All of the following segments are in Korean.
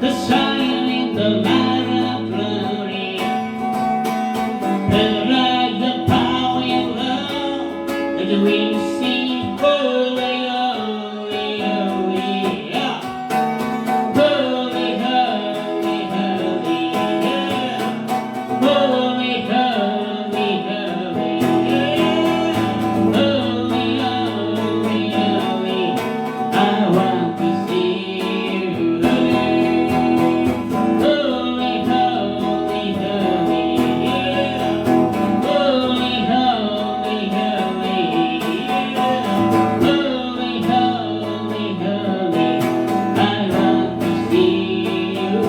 the shining, the light of glory, the light, the power and love that we see. Holy, holy, holy, yeah. Holy, holy, holy, yeah. Holy, holy, holy, yeah. Holy, holy, holy, I want to see you. Holy, holy, holy, yeah. Holy, holy, holy, yeah. Holy, holy, holy, I want to see you.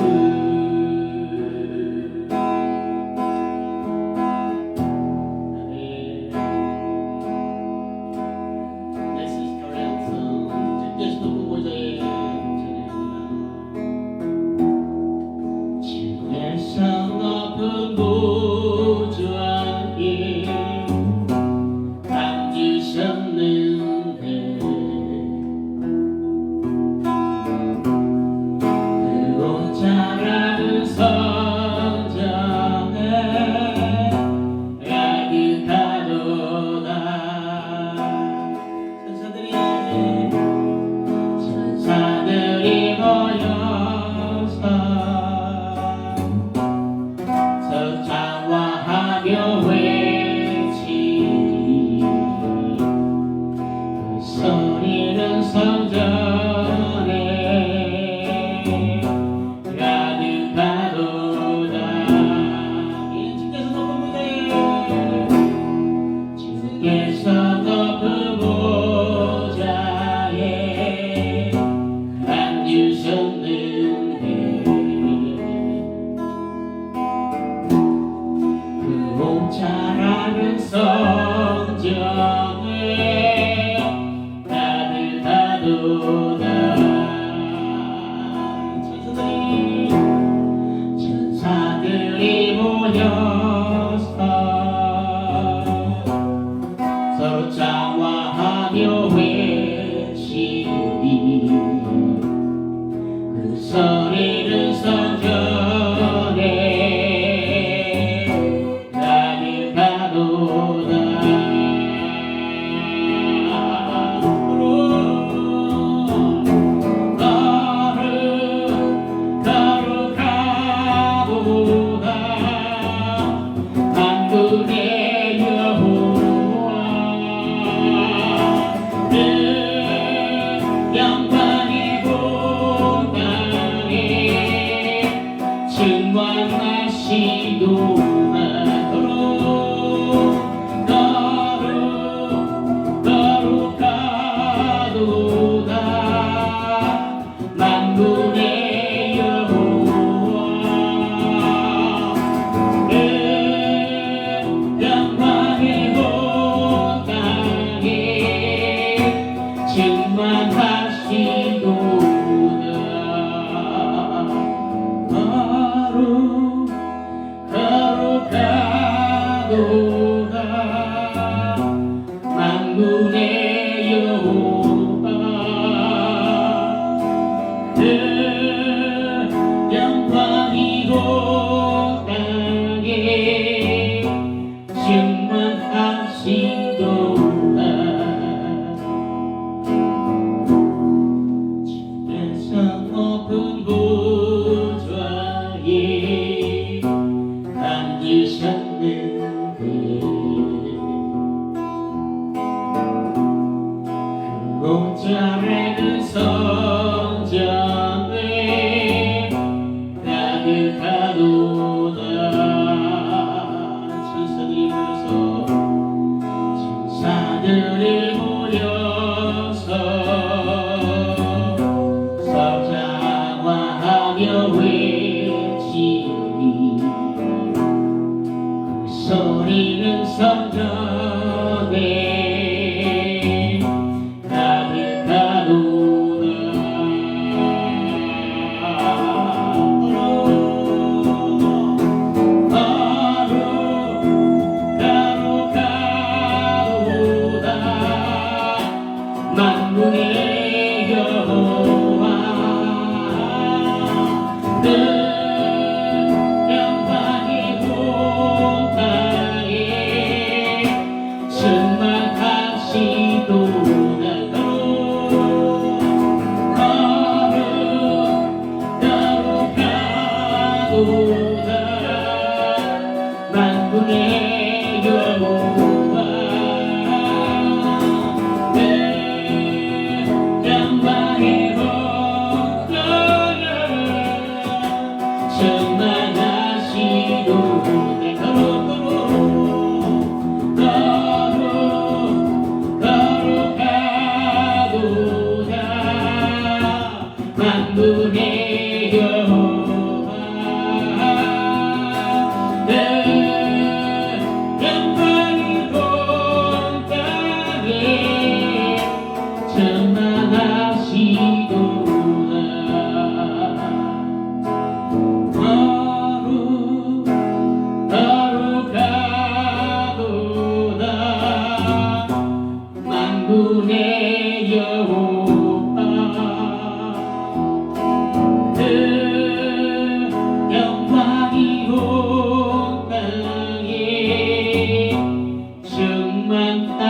This is Korean song. 주께서 보호자의 찬양합니다. 주께서 높은 보좌에 앉으셨는데 그 옷자라는 성전에 가득하도다. 천사들이 모여서 성찬화하며 외치니 그 소리는 성전에 가득하도다. 이 주께서 높은 무대에 주께서 높은 보좌에 앉으셨는데 그 옷자라는 성전에 가득하도다. 천사들이 모여서 서로 장화하며 외치니 그 소리는 성전에 가득하도다. 거룩하도다 만군의 여호와, 영광의 본당에 그 영광이 온 땅에 충만하시도다. 거룩하도다. 만군의 여호와 내 영광의 홍도를 충만하시도다. 거룩하도다. 만군의 여호와 내 영광이 온 땅에 충만하시도다. 거룩하도다. 만군의 여호와 그 영광이 온 땅에 충만하시도다.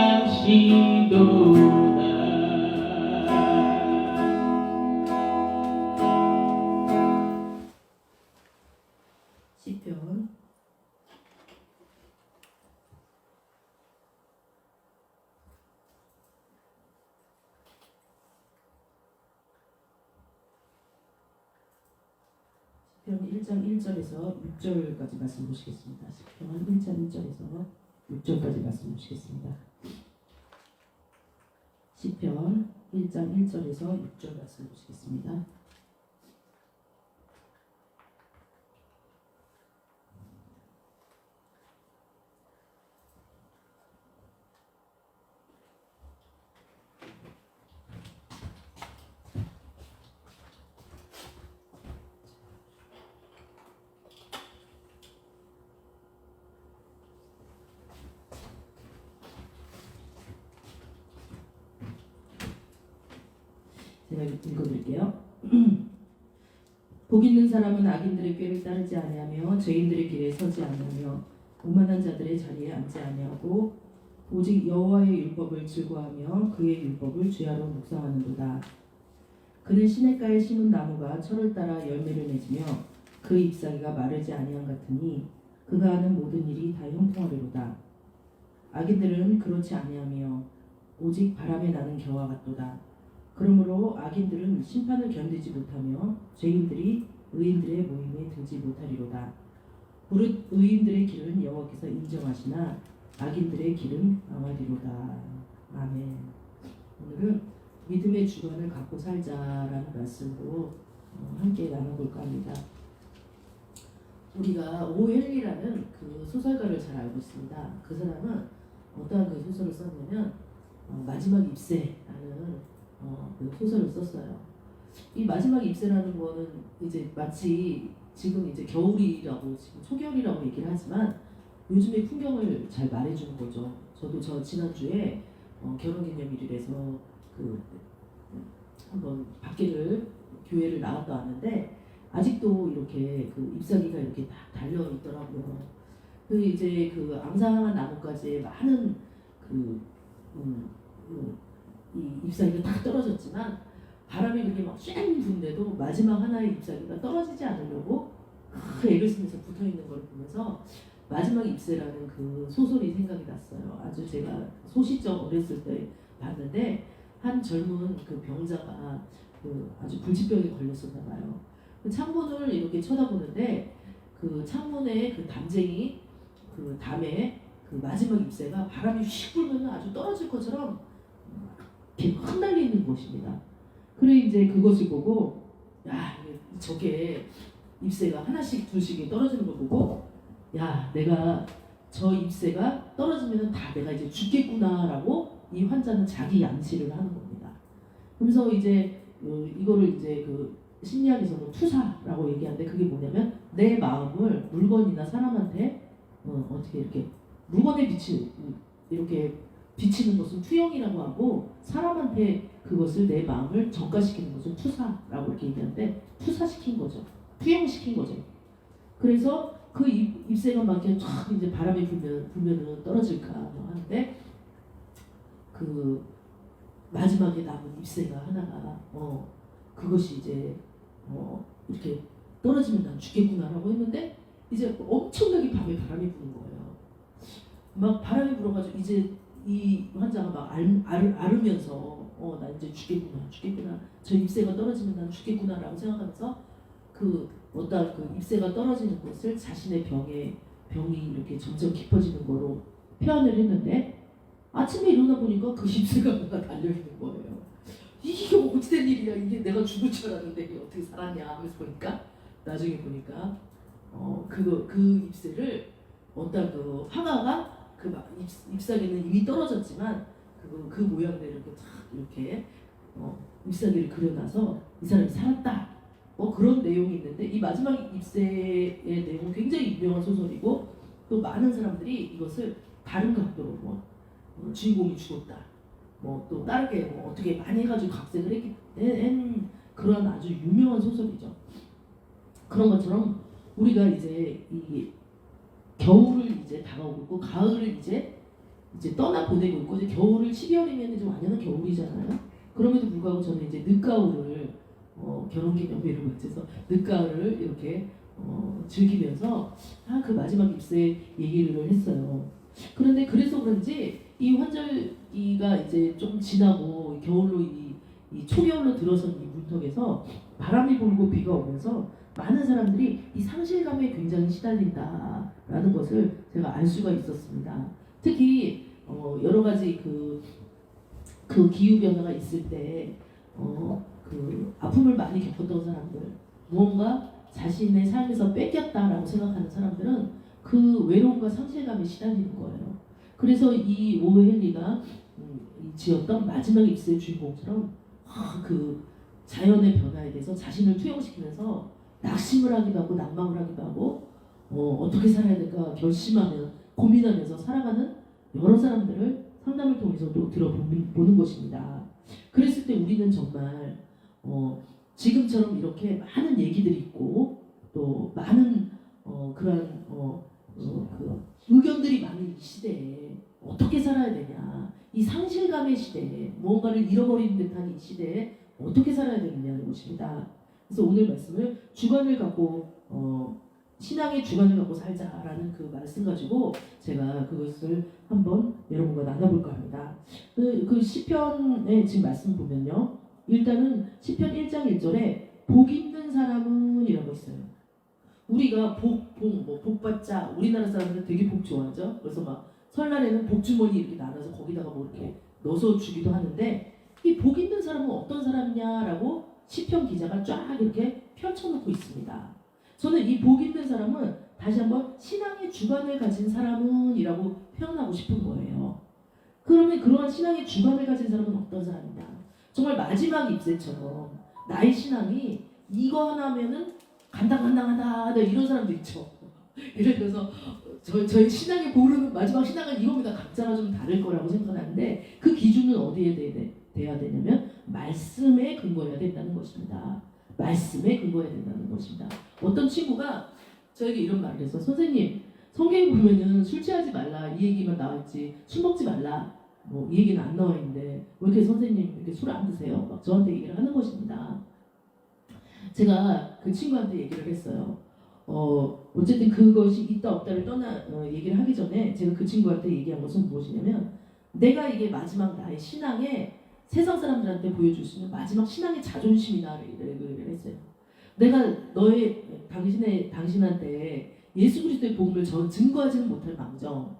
시편 1장 1절에서 6절까지 말씀 보시겠습니다. 시편 1장 1절에서 6절까지 말씀 보시겠습니다. 시편 1장 1절에서 6절 말씀 보시겠습니다. 제가 읽어드릴게요. 복 있는 사람은 악인들의 꾀를 따르지 아니하며 죄인들의 길에 서지 아니하며 오만한 자들의 자리에 앉지 아니하고 오직 여호와의 율법을 즐거워하며 그의 율법을 주야로 묵상하는도다. 그는 시냇가에 심은 나무가 철을 따라 열매를 맺으며 그 잎사귀가 마르지 아니한 같으니 그가 하는 모든 일이 다 형통하리로다. 악인들은 그렇지 아니하며 오직 바람에 나는 겨와 같도다. 그러므로 악인들은 심판을 견디지 못하며 죄인들이 의인들의 모임에 들지 못하리로다. 무릇 의인들의 길은 여호와께서 인정하시나 악인들의 길은 망하리로다. 아멘. 오늘은 믿음의 주관을 갖고 살자라는 말씀으로 함께 나눠볼까 합니다. 우리가 오헬리라는 그 소설가를 잘 알고 있습니다. 그 사람은 어떠한 그 소설을 썼냐면 마지막 입새라는 그 소설을 썼어요. 이 마지막 입새라는 거는 이제 마치 지금 이제 겨울이라고 지금 초겨울이라고 얘기를 하지만 요즘의 풍경을 잘 말해주는 거죠. 저도 지난주에 결혼기념일이라서 그 한번 밖에를 교회를 나갔다 왔는데 아직도 이렇게 그 잎사귀가 이렇게 딱 달려 있더라고요. 그 이제 그 앙상한 나뭇가지에 많은 이 잎사귀가 딱 떨어졌지만 바람이 그렇게 막 쉔 부는데도 마지막 하나의 잎사귀가 떨어지지 않으려고 그 애를 쓰면서 붙어 있는 걸 보면서 마지막 잎새라는 그 소설이 생각이 났어요. 아주 제가 소시적 어렸을 때 봤는데 한 젊은 그 병자가 그 아주 불치병에 걸렸었나 봐요. 그 창문을 이렇게 쳐다보는데 그 창문에 그 담쟁이 그 담에 그 마지막 잎새가 바람이 휙 불면 아주 떨어질 것처럼 이렇게 흩날리는 것입니다. 그래 이제 그것을 보고 야 저게 잎새가 하나씩 둘씩 떨어지는 걸 보고 야 내가 저 잎새가 떨어지면 다 내가 이제 죽겠구나라고 이 환자는 자기 양치를 하는 겁니다. 그래서 이제 이거를 이제 그 심리학에서는 투사라고 얘기하는데 그게 뭐냐면 내 마음을 물건이나 사람한테 어떻게 이렇게 물건에 이렇게 비치는 것은 투영이라고 하고 사람한테 그것을 내 마음을 전가시키는 것을 투사라고 이렇게 얘기하는데 투사시킨 거죠. 투영시킨 거죠. 그래서 그 잎새가 막 이렇게 쫙 이제 바람이 불면은 떨어질까 뭐 하는데 그 마지막에 남은 잎새가 하나가 그것이 이제 이렇게 떨어지면 난 죽겠구나라고 했는데 이제 엄청나게 밤에 바람이 부는 거예요. 막 바람이 불어가지고 이제 이 환자가 막 앓으면서 나 이제 죽겠구나 저 잎새가 떨어지면 난 죽겠구나라고 생각하면서 그 어떤 그 잎새가 떨어지는 것을 자신의 병이 이렇게 점점 깊어지는 거로 표현을 했는데 아침에 일어나 보니까 그 잎새가 뭔가 달려있는 거예요. 이게 어찌된 일이야, 이게 내가 죽을 줄 알았는데 이게 어떻게 살았냐 하면서 보니까 나중에 보니까 그 잎새를 어떤 그 화가가 그 잎사귀는 이미 떨어졌지만 그 모양대로 이렇게 탁 이렇게 잎사귀를 그려놔서 이 사람이 살았다. 그런 내용이 있는데 이 마지막 잎새의 내용은 굉장히 유명한 소설이고 또 많은 사람들이 이것을 다른 각도로 주인공이 죽었다. 또 다르게 어떻게 많이 해가지고 각색을 한 그런 아주 유명한 소설이죠. 그런 것처럼 우리가 이제 이 겨울을 이제 다가오고 있고 가을을 이제 떠나 보내고 있고 이제 겨울을 12월이면 이제 완연한 겨울이잖아요. 그럼에도 불구하고 저는 이제 늦가을을 결혼기념일을 맞춰서 늦가을을 이렇게 즐기면서 그 마지막 잎새 얘기를 했어요. 그런데 그래서 그런지 이 환절기가 이제 좀 지나고 겨울로 이 초겨울로 들어선 이 문턱에서 바람이 불고 비가 오면서 많은 사람들이 이 상실감에 굉장히 시달린다라는 것을 제가 알 수가 있었습니다. 특히 여러 가지 그 기후 변화가 있을 때 그 아픔을 많이 겪었던 사람들, 무언가 자신의 삶에서 뺏겼다라고 생각하는 사람들은 그 외로움과 상실감에 시달리는 거예요. 그래서 이 오헬리가 지었던 마지막 잎새의 주인공처럼 그 자연의 변화에 대해서 자신을 투영시키면서 낙심을 하기도 하고 낭망을 하기도 하고 어떻게 살아야 될까 결심하면 고민하면서 살아가는 여러 사람들을 상담을 통해서 또 들어보는 것입니다. 그랬을 때 우리는 정말 지금처럼 이렇게 많은 얘기들이 있고 또 많은 그러한 그 의견들이 많은 이 시대에 어떻게 살아야 되냐, 이 상실감의 시대에 무언가를 잃어버리는 듯한 이 시대에 어떻게 살아야 되느냐는 것입니다. 그래서 오늘 말씀을 주관을 갖고 신앙의 주관을 갖고 살자라는 그 말씀 가지고 제가 그것을 한번 여러분과 나눠볼까 합니다. 그 시편에 지금 말씀 보면요, 일단은 시편 1장 1절에 복 있는 사람은 이라고 있어요. 우리가 복 받자, 우리나라 사람들은 되게 복 좋아하죠. 그래서 막 설날에는 복주머니 이렇게 나눠서 거기다가 뭐 이렇게 넣어서 주기도 하는데 이 복 있는 사람은 어떤 사람이냐라고 시편 기자가 쫙 이렇게 펼쳐놓고 있습니다. 저는 이 복 있는 사람은 다시 한번 신앙의 주관을 가진 사람은 이라고 표현하고 싶은 거예요. 그러면 그러한 신앙의 주관을 가진 사람은 어떤 사람이냐? 정말 마지막 잎새처럼 나의 신앙이 이거 하나 하면은 간당간당하다 이런 사람도 있죠. 예를 들어서 저희 신앙의 모르는 마지막 신앙은 이겁니다. 각자가 좀 다를 거라고 생각하는데 그 기준은 어디에 돼야 되냐면 말씀에 근거해야 된다는 것입니다. 말씀에 근거해야 된다는 것입니다. 어떤 친구가 저에게 이런 말을 해서 선생님 성경에 보면은 술 취하지 말라 이 얘기만 나와있지 술 먹지 말라 뭐 이 얘기는 안 나와 있는데 왜 이렇게 선생님 이렇게 술 안 드세요? 막 저한테 얘기를 하는 것입니다. 제가 그 친구한테 얘기를 했어요. 어쨌든 그것이 있다 없다를 얘기를 하기 전에 제가 그 친구한테 얘기한 것은 무엇이냐면 내가 이게 마지막 나의 신앙에 세상 사람들한테 보여줄 수 있는 마지막 신앙의 자존심이나 이렇게 했어요. 내가 당신한테 예수 그리스도의 복음을 증거하지는 못할 망정,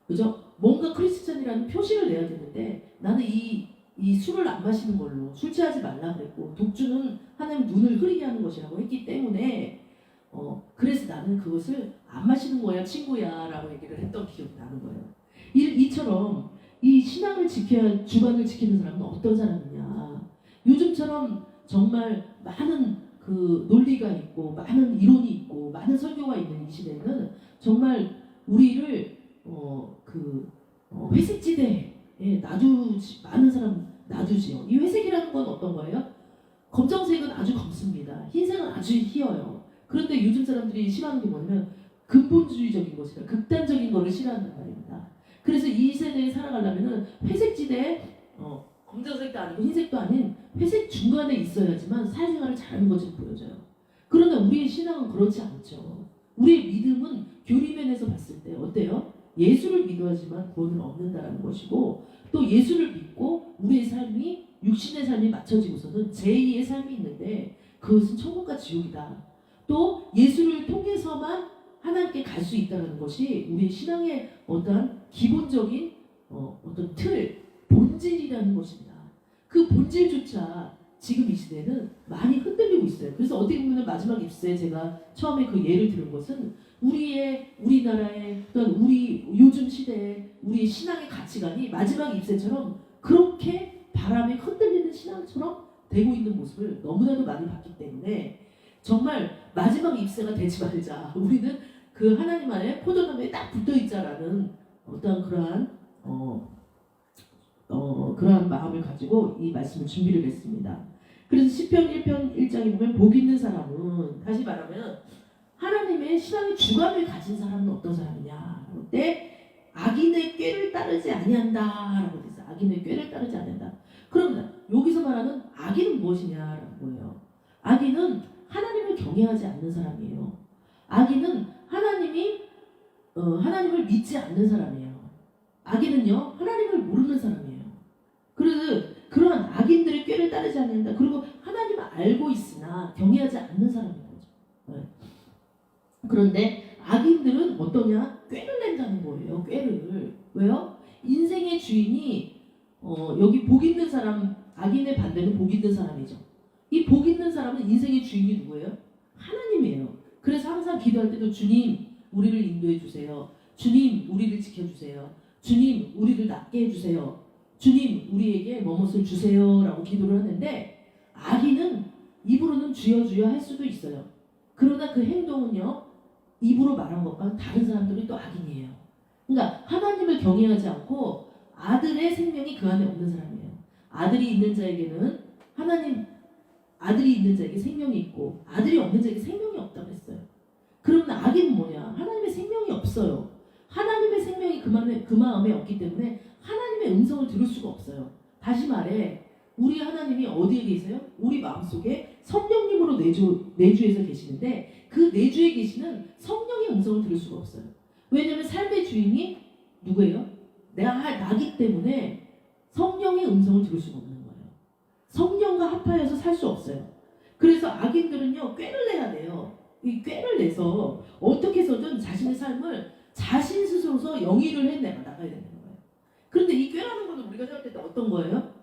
그죠? 뭔가 크리스찬이라는 표시를 내야 되는데 나는 이 술을 안 마시는 걸로 술 취하지 말라 그랬고 독주는 하나님 눈을 흐리게 하는 것이라고 했기 때문에 그래서 나는 그것을 안 마시는 거야 친구야 라고 얘기를 했던 기억이 나는 거예요. 이처럼 이 신앙을 주관을 지키는 사람은 어떤 사람이냐, 요즘처럼 정말 많은 그 논리가 있고 많은 이론이 있고 많은 설교가 있는 이 시대는 정말 우리를 회색지대에 많은 사람 놔두지요. 이 회색이라는 건 어떤 거예요? 검정색은 아주 검습니다. 흰색은 아주 희어요. 그런데 요즘 사람들이 싫어하는 게 뭐냐면 근본주의적인 것이다. 극단적인 거를 싫어한단 말입니다. 그래서 이 세대에 살아가려면은 회색지대에 검정색도 아니고 흰색도 아닌 회색 중간에 있어야지만 사회생활을 잘하는 것처럼 보여져요. 그러나 우리의 신앙은 그렇지 않죠. 우리의 믿음은 교리면에서 봤을 때 어때요? 예수를 믿어야지만 구원을 얻는다라는 것이고 또 예수를 믿고 우리의 삶이 육신의 삶이 맞춰지고서는 제2의 삶이 있는데 그것은 천국과 지옥이다. 또 예수를 통해서만 하나님께 갈 수 있다는 것이 우리의 신앙의 어떠한 기본적인 어떤 틀, 본질이라는 것입니다. 그 본질조차 지금 이 시대는 많이 흔들리고 있어요. 그래서 어떻게 보면 마지막 입세에 제가 처음에 그 예를 들은 것은 우리나라의 또한 우리 요즘 시대의 우리의 신앙의 가치관이 마지막 입세처럼 그렇게 바람에 흔들리는 신앙처럼 되고 있는 모습을 너무나도 많이 봤기 때문에 정말 마지막 입세가 되지 말자. 우리는 그 하나님 안에 포도나무에 딱 붙어 있자라는 어떤 그러한 마음을 가지고 이 말씀을 준비를 했습니다. 그래서 시편 1편 1장에 보면 복 있는 사람은 다시 말하면 하나님의 신앙의 주관을 가진 사람은 어떤 사람이냐? 그때 악인의 꾀를 따르지 아니한다라고 되어 있어요. 악인의 꾀를 따르지 아니한다. 그러면 여기서 말하는 악인은 무엇이냐라는 거예요. 악인은 하나님을 경외하지 않는 사람이에요. 악인은 하나님을 믿지 않는 사람이에요. 악인은요 하나님을 모르는 사람이에요. 그래서 그러한 악인들의 꾀를 따르지 않는다. 그리고 하나님을 알고 있으나 경외하지 않는 사람인 거죠. 네. 그런데 악인들은 어떠냐? 꾀를 낸다는 거예요. 꾀를. 왜요? 인생의 주인이 여기 복 있는 사람, 악인의 반대는 복 있는 사람이죠. 이 복 있는 사람은 인생의 주인이 누구예요? 하나님이에요. 그래서 항상 기도할 때도 주님 우리를 인도해 주세요. 주님 우리를 지켜주세요. 주님 우리를 낫게 해주세요. 주님 우리에게 뭐뭇을 주세요 라고 기도를 하는데 악인은 입으로는 주여 주여 할 수도 있어요. 그러나 그 행동은요 입으로 말한 것과 다른 사람들이 또 악인이에요. 그러니까 하나님을 경외하지 않고 아들의 생명이 그 안에 없는 사람이에요. 아들이 있는 자에게는 아들이 있는 자에게 생명이 있고 아들이 없는 자에게 생명이 없다고 했어요. 그러면 악인은 뭐냐? 하나님의 생명이 없어요. 하나님의 생명이 그 마음에 없기 때문에 하나님의 음성을 들을 수가 없어요. 다시 말해 우리 하나님이 어디에 계세요? 우리 마음속에 성령님으로 내주에서 계시는데 그 내주에 계시는 성령의 음성을 들을 수가 없어요. 왜냐하면 삶의 주인이 누구예요? 나기 때문에 성령의 음성을 들을 수가 없는 거예요. 성령과 합하여서 살 수 없어요. 그래서 악인들은요 꾀를 내야 돼요. 이 꾀를 내서 어떻게 해서든 자신의 삶을 자신 스스로서 영위를 나가야 되는 거예요. 그런데 이 꾀라는 거는 우리가 생각할 때 어떤 거예요?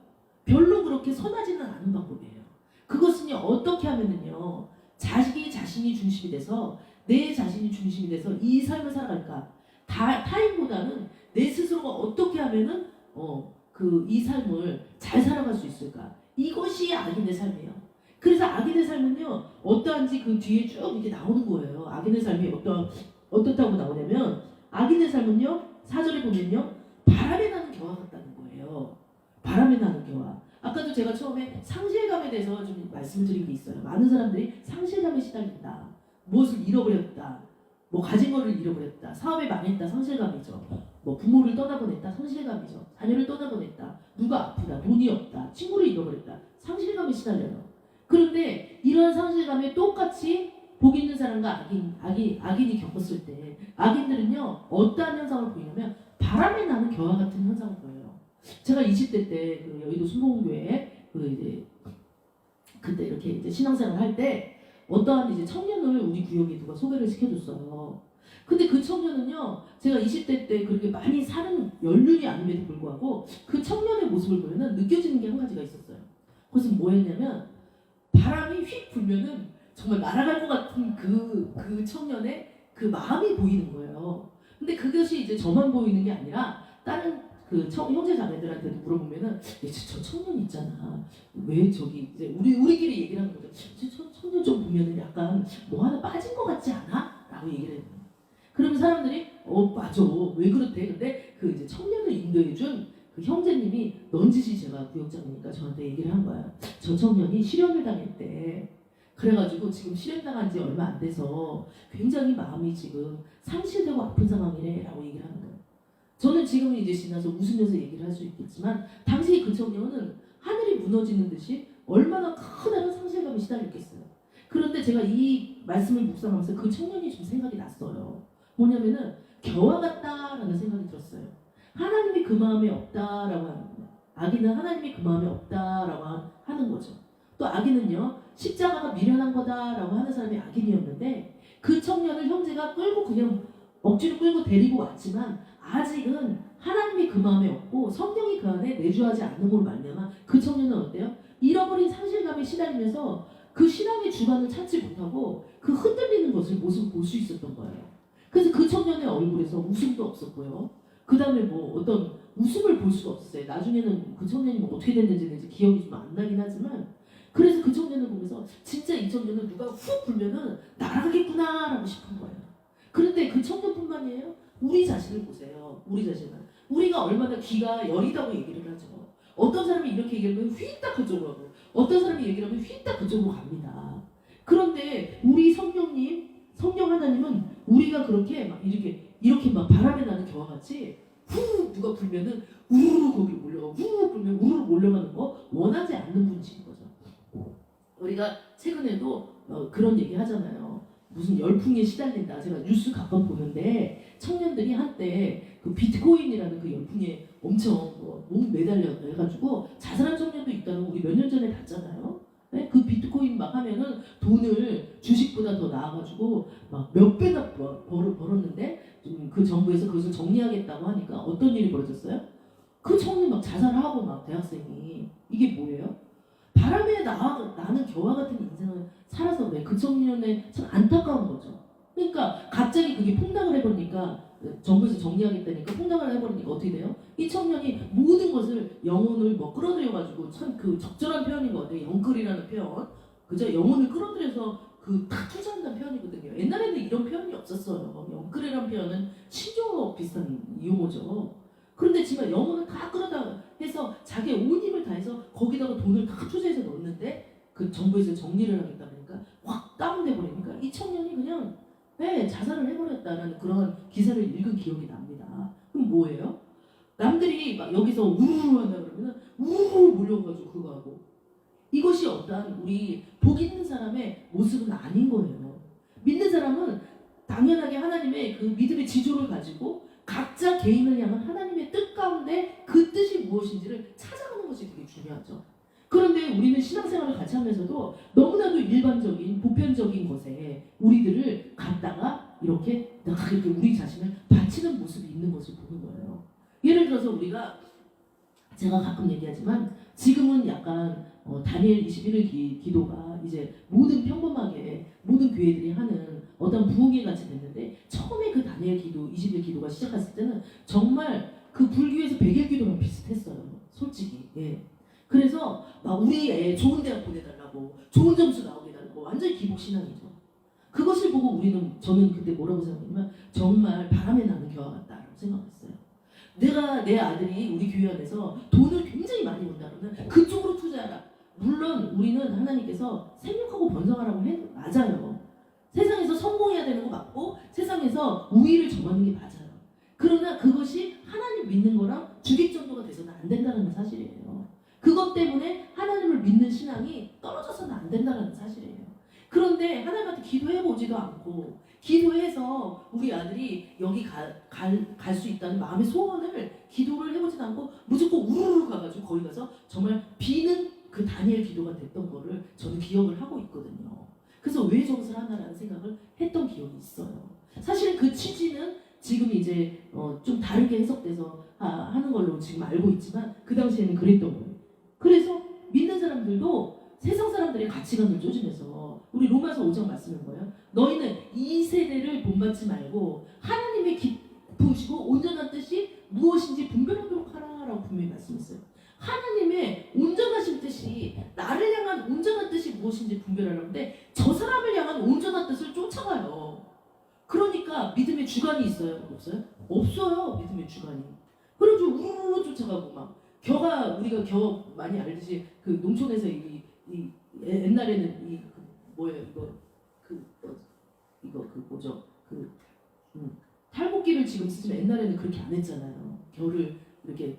별로 그렇게 선하지는 않은 방법이에요. 그것은요 어떻게 하면은요 자신이 중심이 돼서 내 자신이 중심이 돼서 이 삶을 살아갈까? 타인보다는 내 스스로가 어떻게 하면은 이 삶을 잘 살아갈 수 있을까? 이것이 악인의 삶이에요. 그래서 악인의 삶은요 어떠한지 그 뒤에 쭉 이렇게 나오는 거예요. 악인의 삶이 어떻다고 나오냐면 악인의 삶은요 4절에 보면요 바람에 나는 겨와 같다는 거예요. 바람에 나는 겨와. 아까도 제가 처음에 상실감에 대해서 좀 말씀을 드린 게 있어요. 많은 사람들이 상실감에 시달린다. 무엇을 잃어버렸다. 뭐 가진 거를 잃어버렸다. 사업이 망했다. 상실감이죠. 뭐 부모를 떠나보냈다. 상실감이죠. 자녀를 떠나보냈다. 누가 아프다. 돈이 없다. 친구를 잃어버렸다. 상실감에 시달려요. 그런데 이런 상실감에 똑같이 복 있는 사람과 악인이 겪었을 때 악인들은요 어떠한 현상을 보이냐면 바람에 나는 겨와 같은 현상을 보여요. 제가 20대 때 그 여의도 순복음교회에 그때 이렇게 이제 신앙생활을 할 때 어떠한 이제 청년을 우리 구역에 누가 소개를 시켜줬어요. 근데 그 청년은요 제가 20대 때 그렇게 많이 사는 연륜이 아님에도 불구하고 그 청년의 모습을 보면은 느껴지는 게 한 가지가 있었어요. 그것은 뭐였냐면 바람이 휙 불면은 정말 날아갈 것 같은 그 청년의 그 마음이 보이는 거예요. 근데 그것이 이제 저만 보이는 게 아니라 다른 그 형제 자매들한테도 물어보면은 저 청년 있잖아. 왜 저기 이제 우리끼리 얘기를 하는 거죠. 저 청년 좀 보면은 약간 뭐 하나 빠진 것 같지 않아? 라고 얘기를 해요. 그러면 사람들이 맞아. 왜 그렇대? 근데 그 이제 청년을 인도해준 그 형제님이 넌지시 제가 구역장이니까 저한테 얘기를 한 거야. 저 청년이 실연을 당했대. 그래가지고 지금 실행당한 지 얼마 안 돼서 굉장히 마음이 지금 상실되고 아픈 상황이래라고 얘기를 하는 거예요. 저는 지금은 이제 지나서 웃으면서 얘기를 할 수 있겠지만 당시 그 청년은 하늘이 무너지는 듯이 얼마나 커다란 상실감에 시달렸겠어요. 그런데 제가 이 말씀을 묵상하면서 그 청년이 좀 생각이 났어요. 뭐냐면은 겨와 같다라는 생각이 들었어요. 하나님이 그 마음에 없다라고 하는 거예요. 아기는 하나님이 그 마음에 없다라고 하는 거죠. 또 아기는요, 십자가가 미련한 거다라고 하는 사람이 악인이었는데 그 청년을 형제가 끌고 그냥 억지로 끌고 데리고 왔지만 아직은 하나님이 그 마음에 없고 성령이 그 안에 내주하지 않음으로 말미암아 그 청년은 어때요? 잃어버린 상실감에 시달리면서 그 신앙의 주관을 찾지 못하고 그 흔들리는 모습을 볼 수 있었던 거예요. 그래서 그 청년의 얼굴에서 웃음도 없었고요. 그 다음에 뭐 어떤 웃음을 볼 수가 없었어요. 나중에는 그 청년이 뭐 어떻게 됐는지는 이제 기억이 좀 안 나긴 하지만 그래서 그 청년을 보면서 진짜 이 청년은 누가 훅 불면은 날아가겠구나라고 싶은 거예요. 그런데 그 청년뿐만이에요. 우리 자신을 보세요. 우리 자신을. 우리가 얼마나 귀가 여리다고 얘기를 하죠. 어떤 사람이 이렇게 얘기하면 휘딱 그쪽으로 하고 어떤 사람이 얘기를 하면 휘딱 그쪽으로 갑니다. 그런데 우리 성령님, 성령 하나님은 우리가 그렇게 막 이렇게 막 바람에 나는 겨와 같이 후 누가 불면은 우르르 거기로 몰려가고 후 불면 우르르 몰려가는 거 원하지 않는 분이신 거죠. 우리가 최근에도 그런 얘기 하잖아요. 무슨 열풍에 시달린다. 제가 뉴스 가끔 보는데 청년들이 한때 그 비트코인이라는 그 열풍에 엄청 몸 매달려 해가지고 자살한 청년도 있다는 거 우리 몇 년 전에 봤잖아요. 네? 그 비트코인 막 하면은 돈을 주식보다 더 나와가지고 막 몇 배나 벌었는데 그 정부에서 그것을 정리하겠다고 하니까 어떤 일이 벌어졌어요? 그 청년 막 자살하고 막 대학생이 이게 뭐예요? 바람에 나는 겨와 같은 인생을 살아서 왜 그 청년의 참 안타까운 거죠. 그러니까 갑자기 그게 폭락을 해버리니까 정부에서 정리하겠다니까 폭락을 해버리니까 어떻게 돼요? 이 청년이 모든 것을 영혼을 뭐 끌어들여가지고 참 그 적절한 표현인 것 같아요. 영끌이라는 표현. 그죠? 영혼을 끌어들여서 그 다 투자한다는 표현이거든요. 옛날에는 이런 표현이 없었어요. 영끌이라는 표현은 신조어 비슷한 용어죠. 그런데 지금 영혼을 다 끌어다 해서 자기의 온 힘을 다해서 거기다가 돈을 다 투자해서 넣었는데 그 정부에서 정리를 하겠다 보니까 확 다운돼 버리니까 이 청년이 그냥 자살을 해버렸다는 그런 기사를 읽은 기억이 납니다. 그럼 뭐예요? 남들이 막 여기서 우르르 한다 그러면 우르르 몰려가지고 그거 하고 이것이 어떠한 우리 복 있는 사람의 모습은 아닌 거예요. 믿는 사람은 당연하게 하나님의 그 믿음의 지조를 가지고 각자 개인을 향한 하나님의 뜻 가운데 그 뜻이 무엇인지를 찾아가는 것이 되게 중요하죠. 그런데 우리는 신앙생활을 같이 하면서도 너무나도 일반적인 보편적인 것에 우리들을 갖다가 이렇게 우리 자신을 바치는 모습이 있는 것을 보는 거예요. 예를 들어서 우리가 제가 가끔 얘기하지만 지금은 약간 다니엘 21일 기도가 이제 모든 평범하게 모든 교회들이 하는 어떤 부흥회 같이 됐는데 처음에 그 다니엘 기도 20일 기도가 시작했을 때는 정말 그 불교에서 100일 기도랑 비슷했어요. 솔직히. 예. 그래서 막 우리 애 좋은 대학 보내달라고 좋은 점수 나오게 해달라고 완전히 기복신앙이죠. 그것을 보고 저는 그때 뭐라고 생각했냐면 정말 바람에 나는 겨와 같다라고 생각했어요. 내가 내 아들이 우리 교회 안에서 돈을 굉장히 많이 번다면 그쪽으로 투자하라. 물론 우리는 하나님께서 생육하고 번성하라고 맞아요. 세상에서 성공해야 되는 거 맞고 세상에서 우위를 점하는 게 맞아요. 그러나 그것이 하나님 믿는 거랑 주객 정도가 돼서는 안 된다는 사실이에요. 그것 때문에 하나님을 믿는 신앙이 떨어져서는 안 된다는 사실이에요. 그런데 하나님한테 기도해보지도 않고 기도해서 우리 아들이 여기 갈 수 있다는 마음의 소원을 기도를 해보지도 않고 무조건 우르르 가가지고 거기 가서 정말 비는 그 다니엘 기도가 됐던 거를 저는 기억을 하고 있거든요. 그래서 왜 저것을 하나라는 생각을 했던 기억이 있어요. 사실 그 취지는 지금 이제 좀 다르게 해석돼서 하는 걸로 지금 알고 있지만 그 당시에는 그랬던 거예요. 그래서 믿는 사람들도 세상 사람들의 가치관을 쫓으면서 우리 로마서 5장 말씀은 뭐예요? 너희는 이 세대를 본받지 말고 하나님의 기쁘시고 온전한 뜻이 무엇인지 분별하도록 하라라고 분명히 말씀했어요. 하나님의 온전하신 뜻이 나를 향한 온전한 뜻이 무엇인지 분별하려는데 저 사람을 향한 온전한 뜻을 쫓아가요. 그러니까 믿음의 주관이 있어요? 없어요? 없어요. 믿음의 주관이. 그래서 우르르 쫓아가고 막 우리가 많이 알듯이 그 농촌에서 옛날에는 뭐예요 이거 뭐죠 탈곡기를 지금 쓰지만 옛날에는 그렇게 안 했잖아요. 겨를 이렇게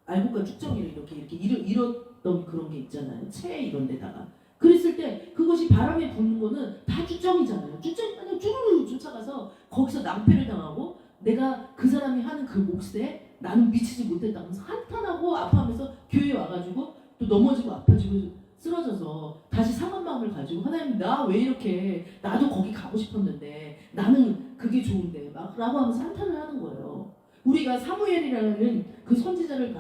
알곡과 쭉정이를 이렇게 이뤘던 그런 게 있잖아요. 채 이런 데다가 그랬을 때 그것이 바람에 부는 거는 다 쭉정이잖아요. 쭉정이 그냥 쭈르르 쫓아가서 거기서 낭패를 당하고 내가 그 사람이 하는 그 몫에 나는 미치지 못했다 하면서 한탄하고 아파하면서 교회에 와가지고 또 넘어지고 아파지고 쓰러져서 다시 상한 마음을 가지고 하나님 나 왜 이렇게 나도 거기 가고 싶었는데 나는 그게 좋은데 막 라고 하면서 한탄을 하는 거예요. 우리가 사무엘이라는 그 선지자를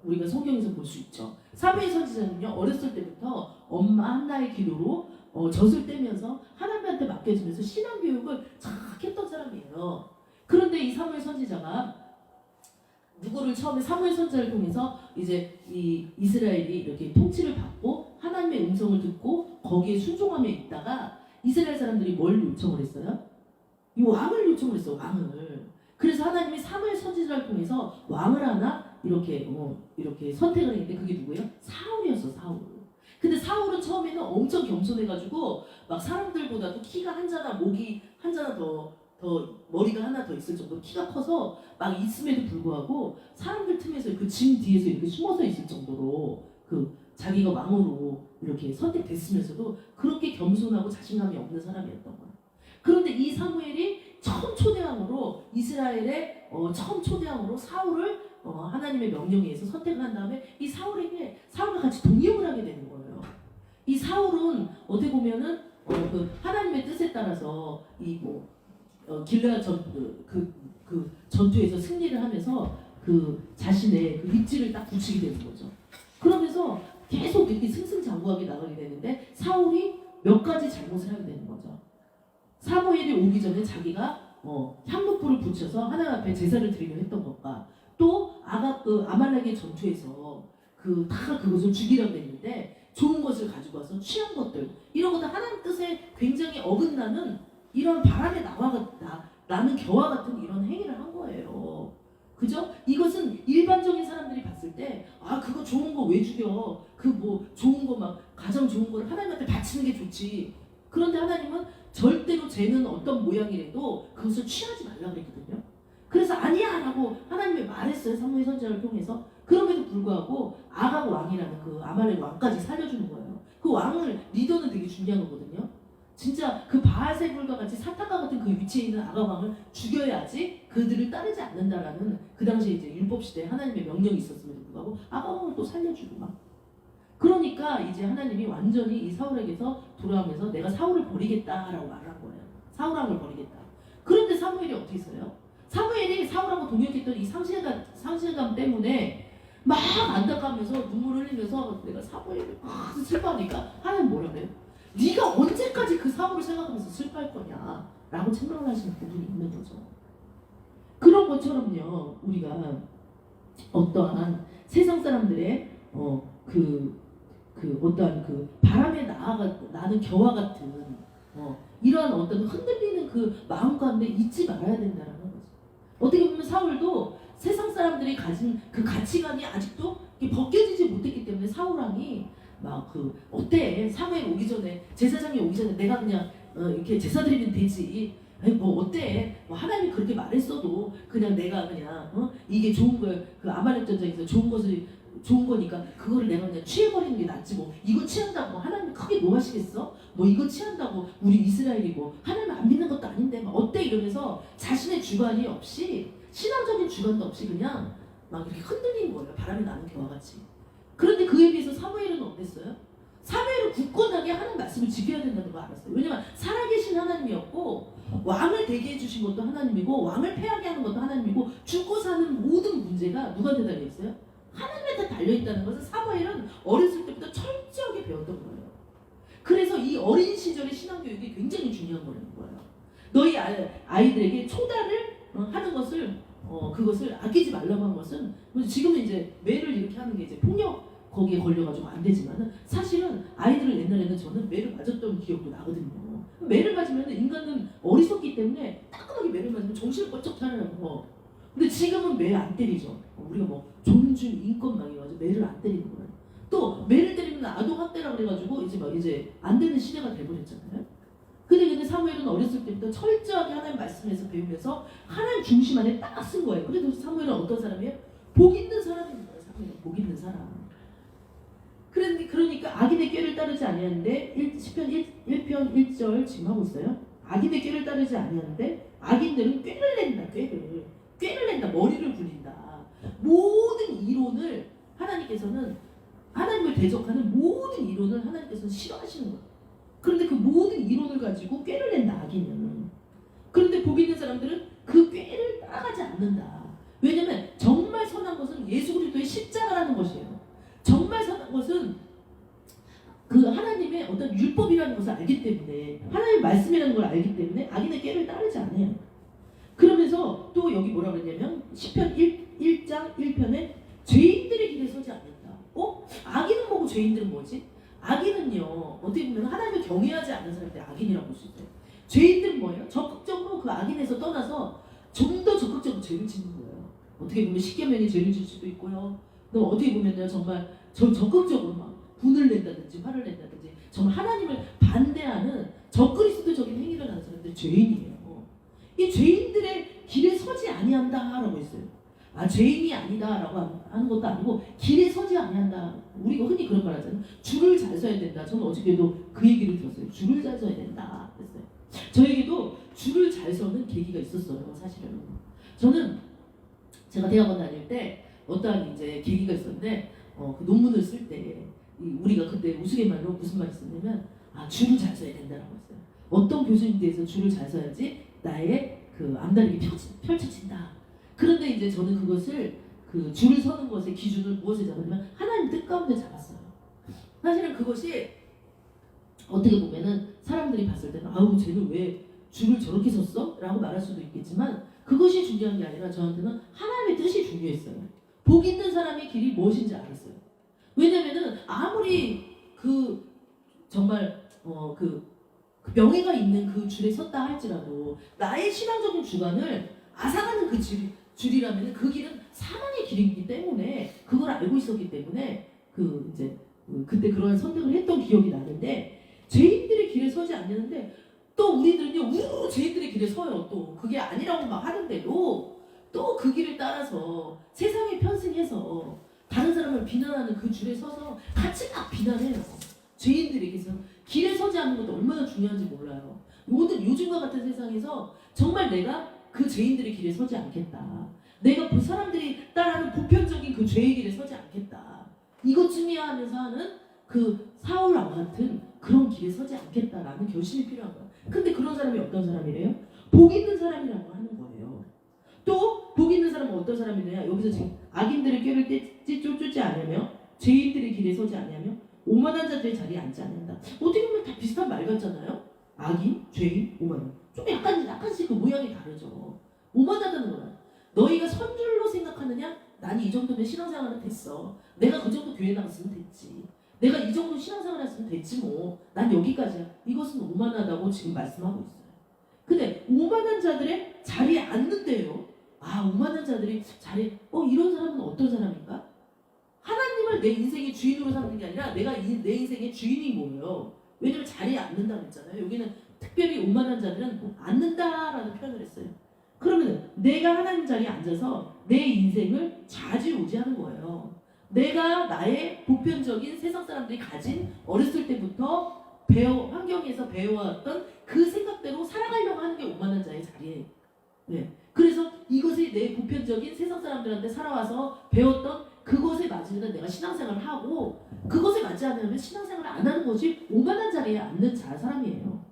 우리가 성경에서 볼 수 있죠. 사무엘 선지자는요 어렸을 때부터 엄마 한나의 기도로 젖을 떼면서 하나님한테 맡겨지면서 신앙 교육을 착 했던 사람이에요. 그런데 이 사무엘 선지자가 누구를 처음에 사무엘 선지자를 통해서 이제 이 이스라엘이 이렇게 통치를 받고 하나님의 음성을 듣고 거기에 순종하며 있다가 이스라엘 사람들이 뭘 요청을 했어요? 이 왕을 요청을 했어요. 왕을. 그래서 하나님이 사무엘 선지자를 통해서 왕을 하나 이렇게 선택을 했는데 그게 누구예요? 사울이었어. 사울. 근데 사울은 처음에는 엄청 겸손해가지고 막 사람들보다도 키가 한자나 목이 한자나 더 머리가 하나 더 있을 정도로 키가 커서 막 있음에도 불구하고 사람들 틈에서 그 짐 뒤에서 이렇게 숨어서 있을 정도로 그 자기가 왕으로 이렇게 선택됐으면서도 그렇게 겸손하고 자신감이 없는 사람이었던 거예요. 그런데 이 사무엘이 처음 초대왕으로 이스라엘의 처음 초대왕으로 사울을 하나님의 명령에 의해서 선택을 한 다음에 이 사울과 같이 동역을 하게 되는 거예요. 이 사울은 어떻게 보면은 그 하나님의 뜻에 따라서 길르앗 그 전투에서 승리를 하면서 그 자신의 그 입지를 딱 붙이게 되는 거죠. 그러면서 계속 이렇게 승승장구하게 나가게 되는데 사울이 몇 가지 잘못을 하게 되는 거죠. 사무엘이 오기 전에 자기가 향목불을 붙여서 하나님 앞에 제사를 드리려 했던 것과 또 아말렉의 전투에서 다 그것을 죽이려고 했는데 좋은 것을 가지고 와서 취한 것들 이런 것들 하나님 뜻에 굉장히 어긋나는 이런 바람에 나는 겨와 같은 이런 행위를 한 거예요. 그죠? 이것은 일반적인 사람들이 봤을 때 그거 좋은 거 왜 죽여? 좋은 거 막 가장 좋은 걸 하나님한테 바치는 게 좋지. 그런데 하나님은 절대로 쟤는 어떤 모양이라도 그것을 취하지 말라 그랬거든요. 그래서 아니야 라고 하나님이 말했어요. 사무엘 선지자를 통해서. 그럼에도 불구하고 아각 왕이라는 그 아말렉 왕까지 살려주는 거예요. 그 왕을 리더는 되게 중요한 거거든요. 진짜 그 바알세불과 같이 사탄과 같은 그 위치에 있는 아각 왕을 죽여야지 그들을 따르지 않는다라는 그 당시에 이제 율법 시대에 하나님의 명령이 있었음에도 불구하고 아각 왕을 또 살려주고 막. 그러니까 이제 하나님이 완전히 이 사울에게서 돌아오면서 내가 사울을 버리겠다라고 말한 거예요. 사울왕을 버리겠다. 그런데 사무엘이 어떻게 했어요? 사무엘이 사울하고 동역했던 이 상실감 때문에 막 안타까우면서 눈물을 흘리면서 내가 사무엘을 슬퍼하니까 하나님 뭐라 그래요? 네가 언제까지 그 사울을 생각하면서 슬퍼할 거냐 라고 책망을 하시는 부분이 있는 거죠. 그런 것처럼요 우리가 어떠한 세상 사람들의 어떠한 그 바람에 나는 겨와 같은 이러한 어떤 흔들리는 그 마음 가운데 잊지 말아야 된다는 거죠. 어떻게 보면 사울도 세상 사람들이 가진 그 가치관이 아직도 벗겨지지 못했기 때문에 사울왕이 어때? 사무엘 오기 전에 제사장이 오기 전에 내가 그냥 이렇게 제사 드리면 되지. 아니 어때? 하나님이 그렇게 말했어도 그냥 내가 그냥 이게 좋은 걸 그 아말렉 전쟁에서 좋은 거니까 그거를 내가 그냥 취해버리는 게 낫지 이거 취한다고 하나님 크게 뭐 하시겠어? 이거 취한다고 우리 이스라엘이 하나님 안 믿는 것도 아닌데 어때? 이러면서 자신의 주관이 없이 신앙적인 주관도 없이 그냥 막 이렇게 흔들리는 거예요. 바람이 나는 겨와 같이. 그런데 그에 비해서 사무엘은 어땠어요? 사무엘은 굳건하게 하나님 말씀을 지켜야 된다는 걸 알았어요. 왜냐면 살아계신 하나님이었고 왕을 되게 해주신 것도 하나님이고 왕을 패하게 하는 것도 하나님이고 죽고 사는 모든 문제가 누구한테 달려있어요? 하나님한테 달려있다는 것은 사무엘은 어렸을 때부터 철저하게 배웠던 거예요. 그래서 이 어린 시절의 신앙교육이 굉장히 중요한 거라는 거예요. 너희 아이들에게 초달을 하는 것을 그것을 아끼지 말라고 한 것은 지금은 이제 매를 이렇게 하는 게 이제 폭력 거기에 걸려가지고 안 되지만은 사실은 아이들을 옛날에는 저는 매를 맞았던 기억도 나거든요. 매를 맞으면 인간은 어리석기 때문에 따끔하게 매를 맞으면 정신을 번쩍 차려요. 근데 지금은 매 안 때리죠. 우리가 존중, 인권 막 이래가지고 매를 안 때리는 거예요. 또 매를 때리면 아동학대라 그래가지고 이제 안 되는 시대가 돼버렸잖아요. 근데 사무엘은 어렸을 때부터 철저하게 하나님 말씀에서 배우면서 하나님 중심 안에 딱 쓴 거예요. 그래도 사무엘은 어떤 사람이에요? 복 있는 사람입니다. 사무엘은 복 있는 사람. 그러니까 악인의 꾀를 따르지 아니하는데 시편 1편 1절 지금 하고 있어요. 악인의 꾀를 따르지 아니하는데 악인들은 꾀를 낸다. 꾀를 낸다. 머리를 굴린다. 모든 이론을 하나님께서는 하나님을 대적하는 모든 이론을 하나님께서는 싫어하시는 거예요. 그런데 그 모든 이론을 가지고 꾀를 낸다. 악인은. 그런데 복 있는 사람들은 그 꾀를 따라가지 않는다. 왜냐하면 정말 선한 것은 예수 그리스도의 십자가라는 것이에요. 정말 선한 것은 그 하나님의 어떤 율법이라는 것을 알기 때문에 하나님의 말씀이라는 걸 알기 때문에 악인의 꾀를 따르지 않아요. 그러면서 또 여기 뭐라 그랬냐면 시편 1장 1편에 죄인들의 길에 서지 않는다. 악인은 뭐고 죄인들은 뭐지? 악인은요 어떻게 보면 하나님을 경외하지 않는 사람들이 악인이라고 볼 수 있어요. 죄인들은 뭐예요? 적극적으로 그 악인에서 떠나서 좀 더 적극적으로 죄를 짓는 거예요. 어떻게 보면 십계명이 죄를 질 수도 있고요. 또 어떻게 보면요 정말 적극적으로 막 분을 낸다든지 화를 낸다든지 정말 하나님을 반대하는 적그리스도적인 행위를 하는 사람들이 죄인이에요. 이 죄인들의 길에 서지 아니한다라고 했어요. 죄인이 아니다라고 하는 것도 아니고 길에 서지 아니한다. 우리가 흔히 그런 말 하잖아요. 줄을 잘 서야 된다. 저는 어저께도 그 얘기를 들었어요. 줄을 잘 서야 된다 했어요. 저에게도 줄을 잘 서는 계기가 있었어요. 사실은 저는 제가 대학원 다닐 때 어떠한 이제 계기가 있었는데 그 논문을 쓸 때 우리가 그때 우스갯말로 무슨 말을 썼냐면 줄을 잘 서야 된다라고 했어요. 어떤 교수님 대해서 줄을 잘 서야지 나의 그 앞다리가 펼쳐진다. 그런데 이제 저는 그것을 그 줄을 서는 것의 기준을 무엇에 잡았냐면 하나님 뜻 가운데 잡았어요. 사실은 그것이 어떻게 보면은 사람들이 봤을 때는 아우 쟤는 왜 줄을 저렇게 섰어? 라고 말할 수도 있겠지만 그것이 중요한 게 아니라 저한테는 하나님의 뜻이 중요했어요. 복 있는 사람의 길이 무엇인지 알았어요. 왜냐면은 아무리 그 정말 그 명예가 있는 그 줄에 섰다 할지라도 나의 신앙적인 주관을 앗아가는 그 줄이라면 그 길은 사망의 길이기 때문에 그걸 알고 있었기 때문에 그때 그런 선택을 했던 기억이 나는데 죄인들의 길에 서지 않는데 또 우리들은요 우르르 죄인들의 길에 서요. 또 그게 아니라고 막 하는데도 또 그 길을 따라서 세상에 편승해서 다른 사람을 비난하는 그 줄에 서서 같이 막 비난해요. 죄인들에게서 길에 서지 않는 것도 얼마나 중요한지 몰라요. 요즘과 같은 세상에서 정말 내가 그 죄인들의 길에 서지 않겠다. 내가 그 사람들이 따라하는 보편적인 그 죄의 길에 서지 않겠다. 이것쯤이야 하면서 하는 그 사울왕 같은 그런 길에 서지 않겠다라는 결심이 필요한 거예요. 근데 그런 사람이 어떤 사람이래요? 복 있는 사람이라고 하는 거예요. 또 복 있는 사람은 어떤 사람이냐? 여기서 지금 악인들의 꾀를 쫓지 않으며 죄인들의 길에 서지 않으며 오만한 자들의 자리에 앉지 않는다. 어떻게 보면 다 비슷한 말 같잖아요. 악인, 죄인, 오만한. 좀 약간씩 그 모양이 다르죠. 오만하다는 거야. 너희가 선줄로 생각하느냐? 난 이 정도면 신앙생활은 됐어. 내가 그 정도 교회 나갔으면 됐지. 내가 이 정도 신앙생활 했으면 됐지 뭐. 난 여기까지야. 이것은 오만하다고 지금 말씀하고 있어요. 근데 오만한 자들의 자리에 앉는데요. 오만한 자들이 자리에 이런 사람은 어떤 사람인가? 하나님을 내 인생의 주인으로 삼는 게 아니라 내가 내 인생의 주인이 뭐예요? 왜냐면 자리에 앉는다고 했잖아요. 여기는 특별히 오만한 자들은 앉는다라는 표현을 했어요. 그러면 내가 하나님 자리에 앉아서 내 인생을 좌지우지하는 거예요. 내가 나의 보편적인 세상 사람들이 가진 어렸을 때부터 환경에서 배워왔던 그 생각대로 살아가려고 하는 게 오만한 자의 자리예요. 네. 그래서 이것이 내 보편적인 세상 사람들한테 살아와서 배웠던 그것에 맞으면 내가 신앙생활을 하고 그것에 맞지 않으면 신앙생활을 안 하는 것이 오만한 자리에 앉는 사람이에요.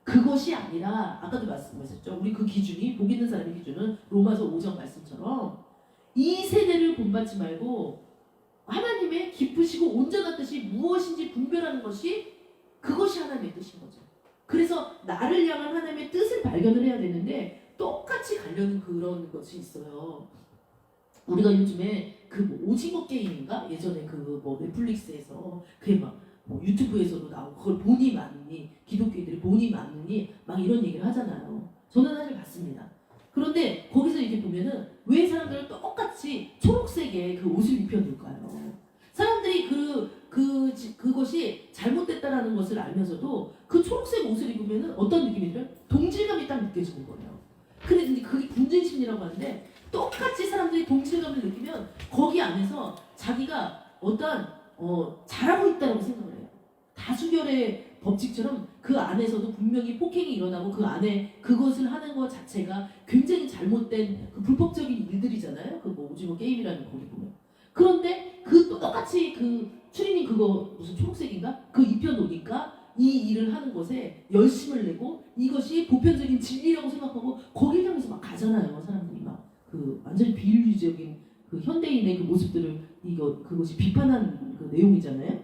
그것이 아니라 아까도 말씀하셨죠. 우리 그 기준이 복 있는 사람의 기준은 로마서 5장 말씀처럼 이 세대를 본받지 말고 하나님의 기쁘시고 온전한 뜻이 무엇인지 분별하는 것이 그것이 하나님의 뜻인 거죠. 그래서 나를 향한 하나님의 뜻을 발견을 해야 되는데 똑같이 가려는 그런 것이 있어요. 우리가 요즘에 그 오징어 게임인가? 예전에 넷플릭스에서 그게 유튜브에서도 나오고 그걸 보니 많으니 기독교인들이 보니 많으니 막 이런 얘기를 하잖아요. 저는 사실 봤습니다. 그런데 거기서 이렇게 보면은 왜 사람들은 똑같이 초록색의 그 옷을 입혀둘까요? 사람들이 것을 알면서도 그 초록색 옷을 입으면 어떤 느낌이 들어요? 동질감이 딱 느껴지는 거예요. 근데 이제 그게 군중 심리라고 하는데 똑같이 사람들이 동질감을 느끼면 거기 안에서 자기가 어떠한 잘하고 있다고 생각을 해요. 다수결의 법칙처럼 그 안에서도 분명히 폭행이 일어나고 그 안에 그것을 하는 것 자체가 굉장히 잘못된 그 불법적인 일들이잖아요. 그 뭐 오징어 게임이라는 거기 보면. 그런데 그 똑같이 그 추리닝 그거 무슨 초록색인가? 그 입혀놓으니까 이 일을 하는 것에 열심을 내고 이것이 보편적인 진리라고 생각하고 거기를 향해서 막 가잖아요. 사람들이 막 그 완전히 비윤리적인 그 현대인의 그 모습들을 그것이 비판한 그 내용이잖아요.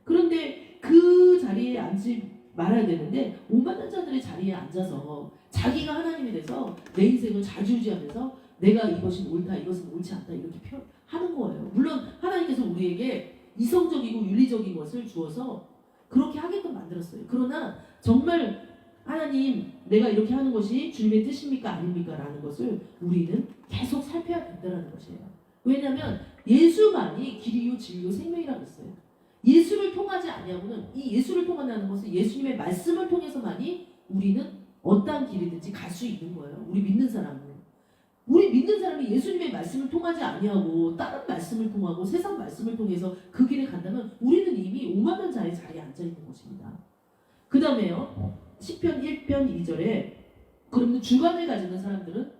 그런데 그 자리에 앉지 말아야 되는데 오만한 자들의 자리에 앉아서 자기가 하나님이 돼서 내 인생을 좌지우지하면서 내가 이것이 옳다 이것은 옳지 않다 이렇게 하는 거예요. 물론 하나님께서 우리에게 이성적이고 윤리적인 것을 주어서 그렇게 하게끔 만들었어요. 그러나 정말 하나님 내가 이렇게 하는 것이 주님의 뜻입니까 아닙니까 라는 것을 우리는 계속 살펴야 된다는 것이에요. 왜냐하면 예수만이 길이요 진리요 생명이라고 했어요. 예수를 통하지 아니하고는 이 예수를 통한다는 것은 예수님의 말씀을 통해서만이 우리는 어떠한 길이든지 갈 수 있는 거예요. 우리 믿는 사람은. 우리 믿는 사람이 예수님의 말씀을 통하지 아니하고 다른 말씀을 통하고 세상 말씀을 통해서 그 길을 간다면 우리는 이미 오만한 자의 자리에 앉아있는 것입니다. 그 다음에요. 시편 1편 2절에 그러면 주관을 가지는 사람들은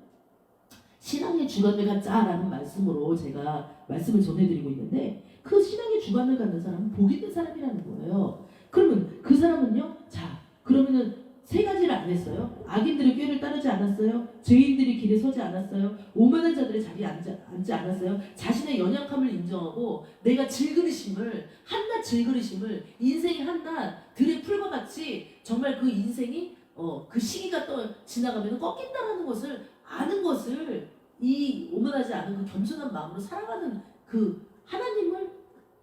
신앙의 주관을 갖자라는 말씀으로 제가 말씀을 전해드리고 있는데 그 신앙의 주관을 갖는 사람은 복 있는 사람이라는 거예요. 그러면 그 사람은요. 자 그러면은 세 가지를 안 했어요. 악인들의 꾀를 따르지 않았어요. 죄인들이 길에 서지 않았어요. 오만한 자들의 자리에 앉지 않았어요. 자신의 연약함을 인정하고 내가 질그릇임을 한낱 질그릇임을 인생이 한낱 들의 풀과 같이 정말 그 인생이 그 시기가 또 지나가면 꺾인다는 것을 아는 것을 이 오만하지 않은 그 겸손한 마음으로 살아가는 그 하나님을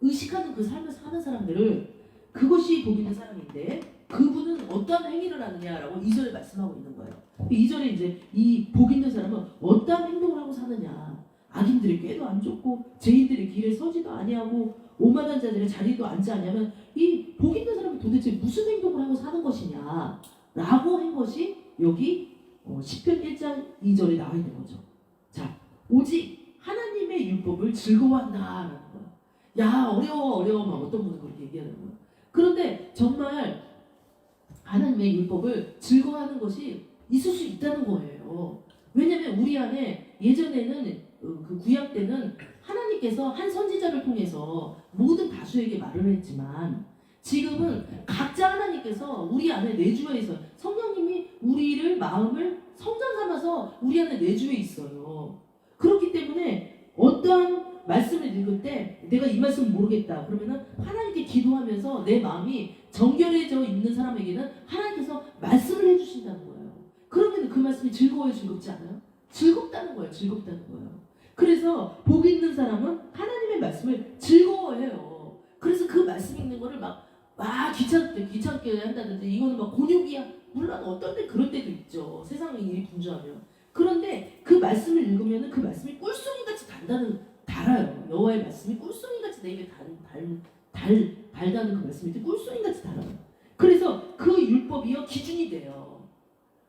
의식하는 그 삶을 사는 사람들을 그것이 복 있는 사람인데 그분은 어떠한 행위를 하느냐라고 2절에 말씀하고 있는 거예요. 2절에 이제 이 복 있는 사람은 어떠한 행동을 하고 사느냐. 악인들의 꾀도 안 쫓고 죄인들의 길에 서지도 아니하고 오만한 자들의 자리도 앉지 않냐면 이 복 있는 사람은 도대체 무슨 행동을 하고 사는 것이냐 라고 한 것이 여기 시편 1장 2절에 나와 있는 거죠. 자, 오직 하나님의 율법을 즐거워한다라는 거예요. 야 어려워 막 어떤 분은 그렇게 얘기하는 거예요. 그런데 정말 하나님의 율법을 즐거워하는 것이 있을 수 있다는 거예요. 왜냐하면 우리 안에 예전에는 그 구약 때는 하나님께서 한 선지자를 통해서 모든 다수에게 말을 했지만 지금은 각자 하나님께서 우리 안에 내주에 있어요. 성령님이 우리를 마음을 성전 삼아서 우리 안에 내주에 있어요. 그렇기 때문에 어떠한 말씀을 읽을 때 내가 이 말씀 모르겠다 그러면은 하나님께 기도하면서 내 마음이 정결해져 있는 사람에게는 하나님께서 말씀을 해주신다는 거예요. 그러면 그 말씀이 즐거워요 즐겁지 않아요? 즐겁다는 거예요. 즐겁다는 거예요. 그래서 복 있는 사람은 하나님의 말씀을 즐거워해요. 그래서 그 말씀 읽는 거를 막 귀찮게 한다든지 이거는 막 곤욕이야. 물론 어떤 때 그럴 때도 있죠. 세상에 일이 분주하면. 그런데 그 말씀을 읽으면 그 말씀이 꿀송이같이 달아요. 여호와의 말씀이 꿀송이같이 내 입에 달다는 그 말씀이 꿀송이같이 달아요. 그래서 그 율법이요 기준이 돼요.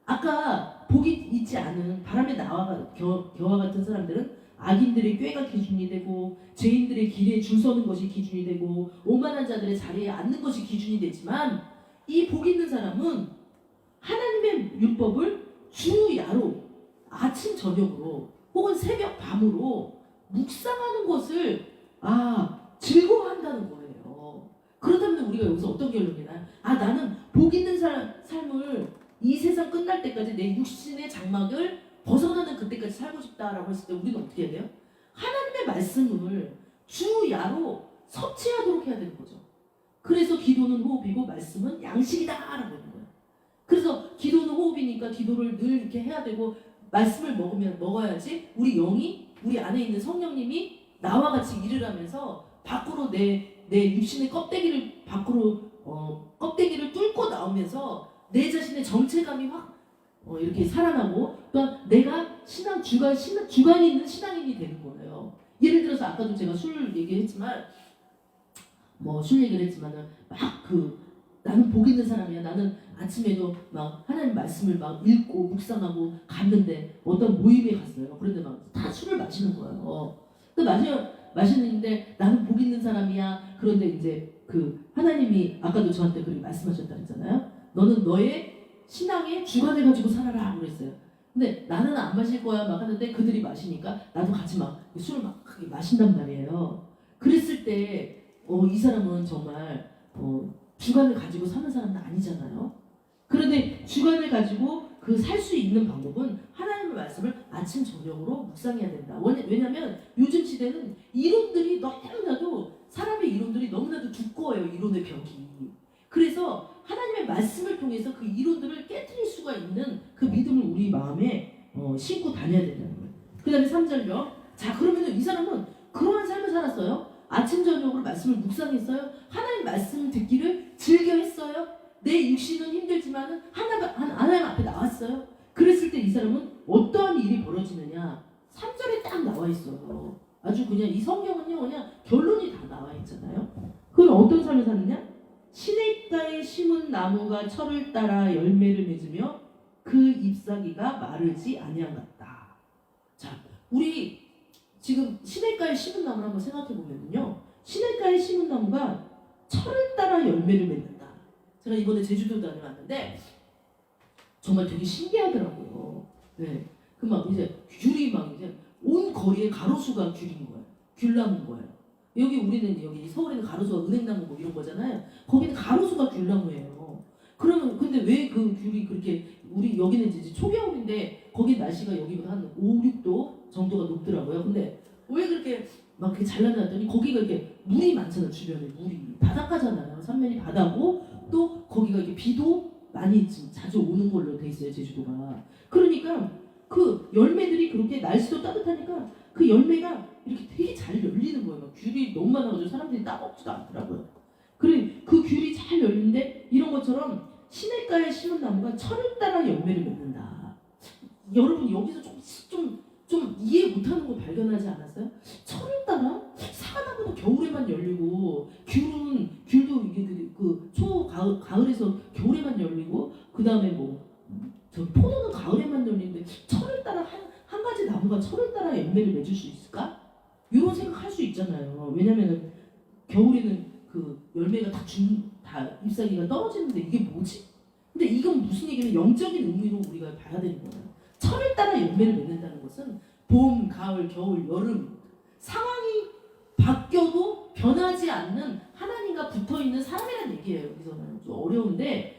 아까 복이 있지 않은 바람에 나와 겨와 같은 사람들은 악인들의 꾀가 기준이 되고 죄인들의 길에 줄 서는 것이 기준이 되고 오만한 자들의 자리에 앉는 것이 기준이 되지만 이 복 있는 사람은 하나님의 율법을 주야로 아침 저녁으로 혹은 새벽 밤으로 묵상하는 것을 즐거워한다는 거예요. 그렇다면 우리가 여기서 어떤 결론이 나요? 나는 복 있는 삶을 이 세상 끝날 때까지 내 육신의 장막을 벗어나는 그때까지 살고 싶다라고 했을 때 우리는 어떻게 해야 돼요? 하나님의 말씀을 주야로 섭취하도록 해야 되는 거죠. 그래서 기도는 호흡이고 말씀은 양식이다라고 하는 거예요. 그래서 기도는 호흡이니까 기도를 늘 이렇게 해야 되고 말씀을 먹어야지 우리 영이 우리 안에 있는 성령님이 나와 같이 일을 하면서 밖으로 내 육신의 껍데기를 밖으로 껍데기를 뚫고 나오면서 내 자신의 정체감이 확 이렇게 살아나고 또 내가 주관이 있는 신앙인이 되는 거예요. 예를 들어서 아까도 제가 술 얘기를 했지만은 막 나는 복 있는 사람이야. 나는 아침에도 막 하나님 말씀을 막 읽고 묵상하고 갔는데 어떤 모임에 갔어요. 그런데 막 다 술을 마시는 거예요. 마시는데 나는 복 있는 사람이야. 그런데 이제 그 하나님이 아까도 저한테 그렇게 말씀하셨다 그랬잖아요. 너는 너의 신앙의 주관을 가지고 살아라 그랬어요. 근데 나는 안 마실 거야 막 하는데 그들이 마시니까 나도 같이 막 술을 막 크게 마신단 말이에요. 그랬을 때 이 사람은 정말 주관을 가지고 사는 사람은 아니잖아요. 그런데 주관을 가지고 그 살 수 있는 방법은 하나님의 말씀을 아침 저녁으로 묵상해야 된다. 왜냐하면 요즘 시대는 이론들이 너무나도 사람의 이론들이 너무나도 두꺼워요. 이론의 벽이. 그래서 하나님의 말씀을 통해서 그 이론들을 깨트릴 수가 있는 그 믿음을 우리 마음에 심고 다녀야 된다는 거예요. 그 다음에 3절요. 자, 그러면 이 사람은 그러한 삶을 살았어요. 아침 저녁으로 말씀을 묵상했어요. 하나님 말씀 듣기를 즐겨 했어요. 내 육신은 힘들지만은 하나님 앞에 나왔어요. 그랬을 때 이 사람은 어떠한 일이 벌어지느냐? 3절에 딱 나와 있어요. 아주 그냥 이 성경은요, 그냥 결론이 다 나와 있잖아요. 그건 어떤 삶을 사느냐? 시냇가에 심은 나무가 철을 따라 열매를 맺으며 그 잎사귀가 마르지 아니한 같다. 자, 우리 지금 시냇가에 심은 나무를 한번 생각해 보면요, 시냇가에 심은 나무가 철을 따라 열매를 맺는다. 제가 이번에 제주도 다녀왔는데 정말 되게 신기하더라고요. 네, 그 막 이제 귤이 막 이제 온 거리에 가로수가 귤인 거예요. 귤나무인 거예요. 여기 우리는 여기 서울에는 가로수가 은행나무 뭐 이런 거잖아요. 거기는 가로수가 귤나무예요. 그러면 근데 왜 그 귤이 그렇게 우리 여기는 이제 초겨울인데 거기 날씨가 여기보다 한 5, 6도 정도가 높더라고요. 근데 왜 그렇게 막 이렇게 잘라놨더니 거기가 이렇게 물이 많잖아요. 주변에 물이 바닷가잖아요. 삼면이 바다고 또 거기가 이렇게 비도 많이 자주 오는 걸로 돼 있어요. 제주도가. 그러니까 그 열매들이 그렇게 날씨도 따뜻하니까 그 열매가 이렇게 되게 잘 열리는 거예요. 막 귤이 너무 많아가지고 사람들이 따먹지도 않더라고요. 그래 그 귤이 잘 열리는데 이런 것처럼 시냇가에 심은 나무가 철을 따라 열매를 맺는다. 여러분 여기서 좀 이해 못하는 거 발견하지 않았어요? 철을 따라? 사과나무도 겨울에만 열리고 귤도 이게 그 가을에서 겨울에만 열리고 그 다음에 저 포도는 가을에만 열리는데 철을 따라 한 가지 나무가 철을 따라 열매를 맺을 수 있을까? 이런 생각할 수 있잖아요. 왜냐면은 겨울에는 그 열매가 다 잎사귀가 떨어지는데 이게 뭐지? 근데 이건 무슨 얘기냐면 영적인 의미로 우리가 봐야 되는 거예요. 철을 따라 열매를 맺는다는 것은 봄, 가을, 겨울, 여름 상황이 바뀌어도 변하지 않는 하나님과 붙어있는 사람이라는 얘기예요. 여기서는 좀 어려운데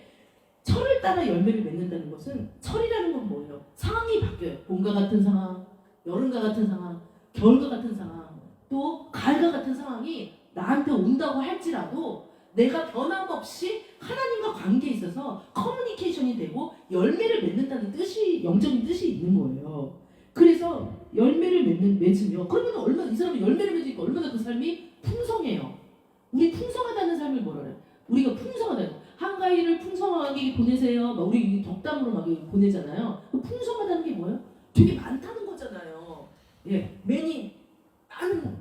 철을 따라 열매를 맺는다는 것은 철이라는 건 뭐예요? 상황이 바뀌어요. 봄과 같은 상황, 여름과 같은 상황, 겨울과 같은 상황, 또 가을과 같은 상황이 나한테 온다고 할지라도 내가 변함없이 하나님과 관계에 있어서 커뮤니케이션이 되고 열매를 맺는다는 뜻이 영적인 뜻이 있는 거예요. 그래서 열매를 맺으며 그러면 얼마나 이 사람이 열매를 맺으니까 얼마나 그 삶이 풍성해요. 우리 풍성하다는 삶을 뭐라 그래요? 우리가 풍성하다는 한가위를 풍성하게 보내세요. 막 우리 덕담으로 막 보내잖아요. 그 풍성하다는 게 뭐예요? 되게 많다는 거잖아요. 예, many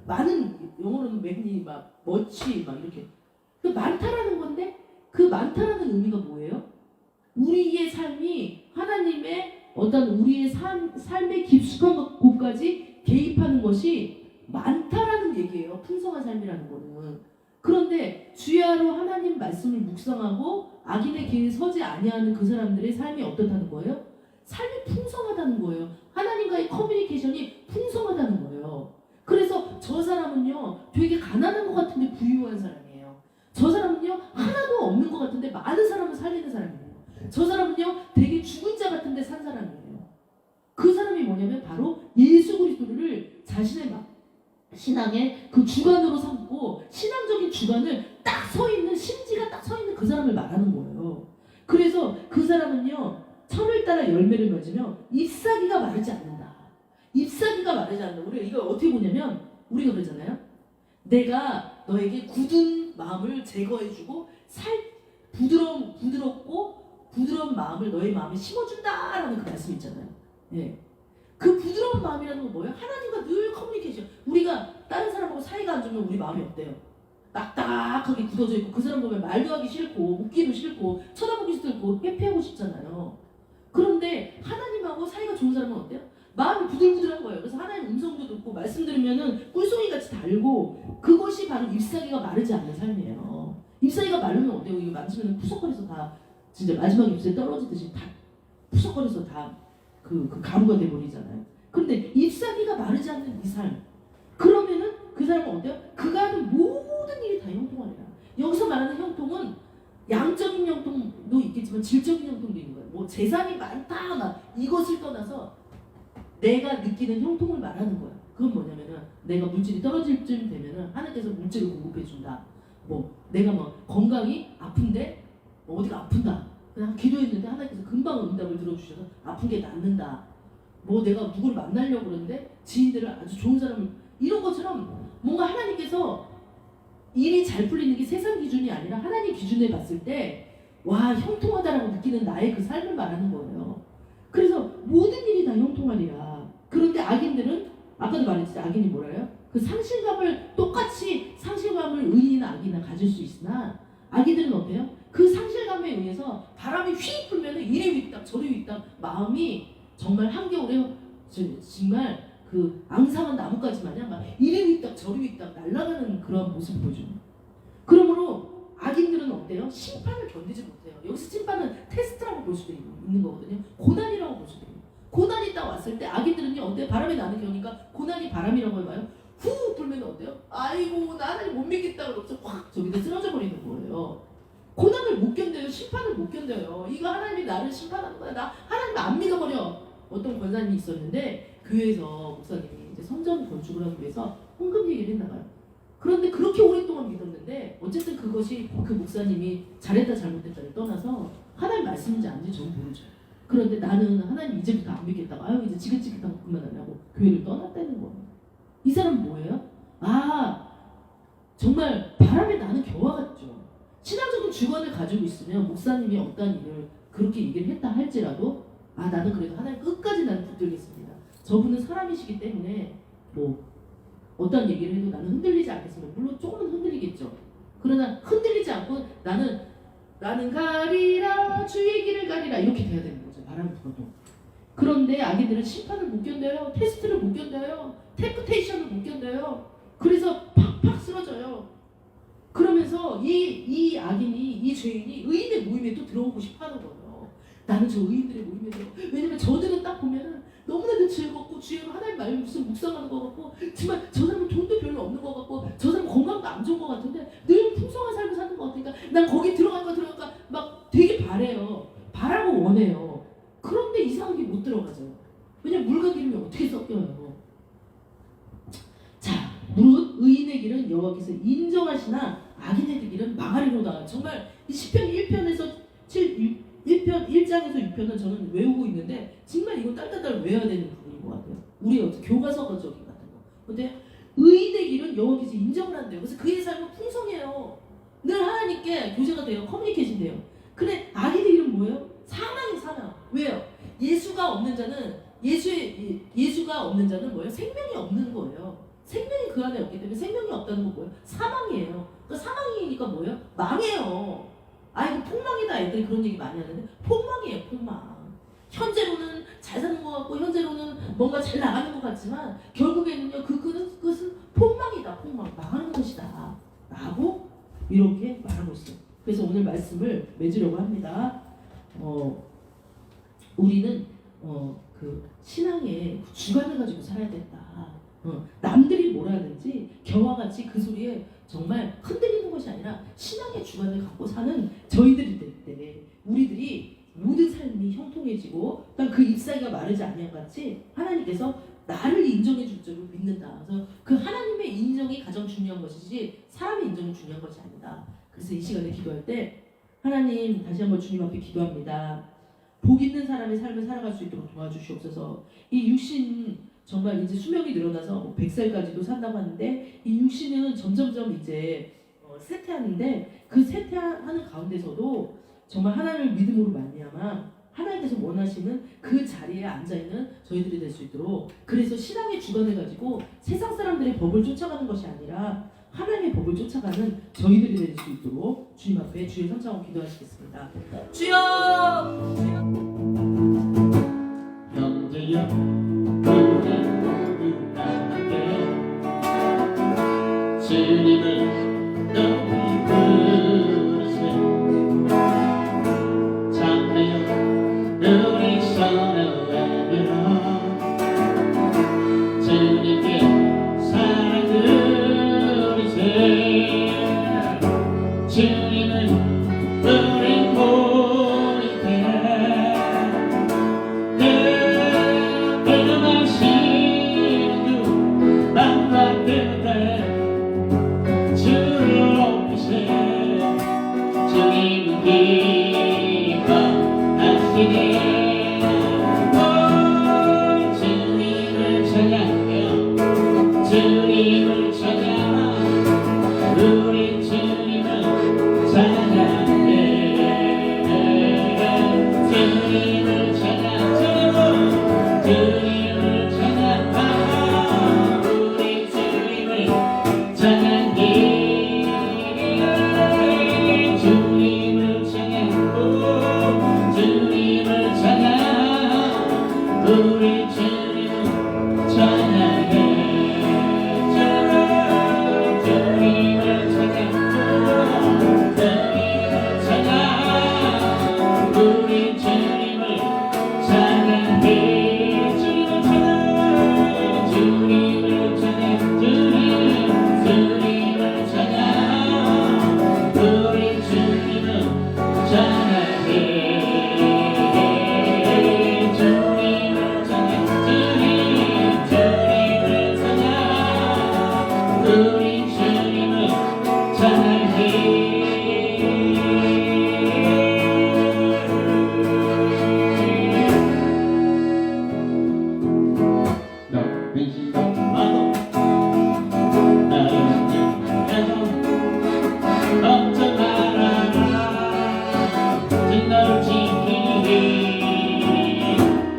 많은 영어로는 many 막 much 막 이렇게 그 많다라는 건데 그 많다라는 의미가 뭐예요? 우리의 삶이 하나님의 어떤 우리의 삶의 깊숙한 곳까지 개입하는 것이 많다라는 얘기예요. 풍성한 삶이라는 거는. 그런데 주야로 하나님 말씀을 묵상하고 악인의 길에 서지 아니하는 그 사람들의 삶이 어떻다는 거예요? 삶이 풍성하다는 거예요. 하나님과의 커뮤니케이션이 풍성하다는 거예요. 그래서 저 사람은요 되게 가난한 것 같은데 부유한 사람이에요. 저 사람은요 하나도 없는 것 같은데 많은 사람을 살리는 사람이에요. 저 사람은요 되게 죽은 자 같은데 산 사람이에요. 그 사람이 뭐냐면 바로 예수 그리스도를 자신의 신앙의 그 주관으로 삼고 신앙적인 주관을 딱 서 있는 심지가 딱 서 있는 그 사람을 말하는 거예요. 그래서 그 사람은요 철을 따라 열매를 맺으며 잎사귀가 마르지 않는다. 잎사귀가 마르지 않는다. 우리가 이걸 어떻게 보냐면 우리가 그러잖아요. 내가 너에게 굳은 마음을 제거해주고 부드러운 마음을 너의 마음에 심어준다라는 그 말씀 있잖아요. 예. 그 부드러운 마음이라는 건 뭐예요? 하나님과 늘 커뮤니케이션. 우리가 다른 사람하고 사이가 안 좋으면 우리 마음이 어때요? 딱딱하게 굳어져 있고 그 사람 보면 말도 하기 싫고 웃기도 싫고 쳐다보기 싫고 회피하고 싶잖아요. 그런데 하나님하고 사이가 좋은 사람은 어때요? 마음이 부들부들한 거예요. 그래서 하나님 음성도 듣고 말씀 들으면은 꿀송이같이 달고 그것이 바로 잎사귀가 마르지 않는 삶이에요. 잎사귀가 마르면 어때요? 이거 만지면 푸석거려서 다 진짜 마지막 잎새 떨어지듯이 다 푸석거려서 다 그 가루가 돼버리잖아요. 그런데 잎사귀가 마르지 않는 이 삶 그러면은 그 사람은 어때요? 그가 하는 모든 일이 다 형통하리라. 여기서 말하는 형통은 양적인 형통도 있겠지만 질적인 형통도 있는 거예요. 뭐 재산이 많다 나 이것을 떠나서 내가 느끼는 형통을 말하는 거야. 그건 뭐냐면은 내가 물질이 떨어질 쯤 되면은 하나님께서 물질을 공급해 준다. 뭐 내가 뭐 건강이 아픈데 어디가 아픈다. 그냥 기도했는데 하나님께서 금방 응답을 들어주셔서 아픈 게 낫는다. 뭐 내가 누구를 만나려고 그러는데 지인들을 아주 좋은 사람을 이런 것처럼 뭔가 하나님께서 일이 잘 풀리는 게 세상 기준이 아니라 하나님 기준에 봤을 때 와 형통하다라고 느끼는 나의 그 삶을 말하는 거예요. 그래서 모든 일이 다 형통하리라. 그런데 악인들은 아까도 말했지 악인이 뭐라요? 그 상실감을 똑같이 상실감을 의인이나 악이나 가질 수 있으나 악인들은 어때요? 그 상실감에 의해서 바람이 휙 불면은 이리 윗딱 저리 윗딱 마음이 정말 한겨울에 정말 그 앙상한 나뭇가지 마냥 막 이리 윗딱 저리 윗딱 날아가는 그런 모습을 보여줍니다. 그러므로 악인들은 어때요? 심판을 견디지 못해요. 여기서 심판은 테스트라고 볼 수도 있는 거거든요. 고난이라고 볼 수도 있는. 고난이 딱 왔을 때 악인들은요 어때요? 바람이 나는 경우니까 고난이 바람이라고 해봐요. 후 불면 어때요? 아이고 나 하나님 못 믿겠다 그러면서 확 저기다 쓰러져 버리는 거예요. 고난을 못 견뎌요. 심판을 못 견뎌요. 이거 하나님이 나를 심판하는 거야. 나 하나님 안 믿어버려. 어떤 권사님이 있었는데 교회에서 목사님이 이제 성전 건축을 하기 위해서 헌금 얘기를 했나 봐요. 그런데 그렇게 오랫동안 믿었는데 어쨌든 그것이 그 목사님이 잘했다 잘못했다를 떠나서 하나님 말씀인지 아닌지 저는 모르죠. 그런데 나는 하나님 이제부터 안 믿겠다고 아유 이제 지긋지긋한 거 그만하려고 교회를 떠났다는 거예요. 이 사람은 뭐예요? 아 정말 바람에 나는 겨와 같죠. 신앙적인 주관을 가지고 있으면 목사님이 어떤 일을 그렇게 얘기를 했다 할지라도 아 나는 그래도 하나님 끝까지 나는 붙들겠습니다. 저분은 사람이시기 때문에 뭐 어떤 얘기를 해도 나는 흔들리지 않겠습니다. 물론 조금은 흔들리겠죠. 그러나 흔들리지 않고 나는 가리라 주의 길을 가리라 이렇게 돼야 되는 거죠. 바람이 불어도. 그런데 아기들은 심판을 못 견뎌요. 테스트를 못 견뎌요. 템프테이션을 못 견뎌요. 그래서 팍팍 쓰러져요. 그러면서 이 악인이 이 죄인이 의인의 모임에 또 들어오고 싶어하는 거예요. 나는 저 의인들의 모임에 들어. 왜냐면 저들은 딱 보면은 너무나도 즐겁고 주의로 하나님 말씀 묵상하는 것 같고 정말 저 사람은 돈도 별로 없는 것 같고 저 사람은 건강도 안 좋은 것 같은데 늘 풍성한 삶을 사는 것 같으니까 난 거기 들어갈까 막 되게 바래요. 바라고 원해요. 그런데 이상하게 못 들어가죠. 왜냐면 물과 기름이 어떻게 섞여요. 자, 무릇 의인의 길은 여호와께서 인정하시나 악인의 길은 망하리로다. 정말 시편 1편에서 1장에서 6편은 저는 외우고 있는데 정말 이거 딸딸딸 외워야 되는 부분인 것 같아요. 우리 어떤 교과서적인 같은 거. 근데 의인의 길은 여호와께서 인정을 한대요. 그래서 그의 삶은 풍성해요. 늘 하나님께 교제가 돼요. 커뮤니케이션 돼요. 근데 악인의 길은 뭐예요? 사망이 사망. 왜요? 예수가 없는 자는 뭐예요? 생명이 없는 거예요. 생명이 그 안에 없기 때문에 생명이 없다는 건 뭐예요? 사망이에요. 그러니까 사망이니까 뭐예요? 망해요. 아이고 폭망이다 애들이 그런 얘기 많이 하는데 폭망이에요. 폭망. 현재로는 잘 사는 것 같고 현재로는 뭔가 잘 나가는 것 같지만 결국에는요 그것은 폭망이다. 폭망. 망하는 것이다 라고 이렇게 말하고 있어요. 그래서 오늘 말씀을 맺으려고 합니다. 우리는 그 신앙의 주관을 가지고 살아야 된다. 남들이 뭐라 하는지 겨와 같이 그 소리에 정말 흔들리는 것이 아니라 신앙의 주관을 갖고 사는 저희들이 될 때 우리들이 모든 삶이 형통해지고 그 잎사귀가 마르지 아니한 같이 하나님께서 나를 인정해 줄 줄을 믿는다. 그래서 그 하나님의 인정이 가장 중요한 것이지 사람의 인정이 중요한 것이 아니다. 그래서 이 시간에 기도할 때 하나님 다시 한번 주님 앞에 기도합니다. 복 있는 사람의 삶을 살아갈 수 있도록 도와주시옵소서. 이 육신 정말 이제 수명이 늘어나서 뭐 100살까지도 산다고 하는데 이 육신은 점점점 이제 쇠퇴하는데 그 쇠퇴하는 가운데서도 정말 하나님을 믿음으로 말미암아 하나님께서 원하시는 그 자리에 앉아있는 저희들이 될 수 있도록 그래서 신앙의 주관을 가지고 세상 사람들의 법을 쫓아가는 것이 아니라 하나님의 법을 쫓아가는 저희들이 될 수 있도록 주님 앞에 주의 선창하고 기도하시겠습니다. 주여! 형제여 우리 모두 함께 주님을 높이 부르세 참되여 우리 손을 내밀어 주님께 사랑 드리세 주님은 우리 모니께 그마시는 주 만났을 때 주를 높이세 주님은 기뻐하시네 주님을 찬양해요 주님을 찬양 우리 주님을 찬양해 주님을 찬양 주님을 찬양 우리 주님을 찬양해 주님을 찬양 주님을 찬양 우리 주님을 찬양해 주님을 찬양 우리 주님을 찬양해 주님을 찬양 주님을 찬양 우리 주님을 찬양해 주님을 찬양 우리 주님을 찬양해 높은 신동마도 나를 지켜줘 걱정 말아라 진너를 지키니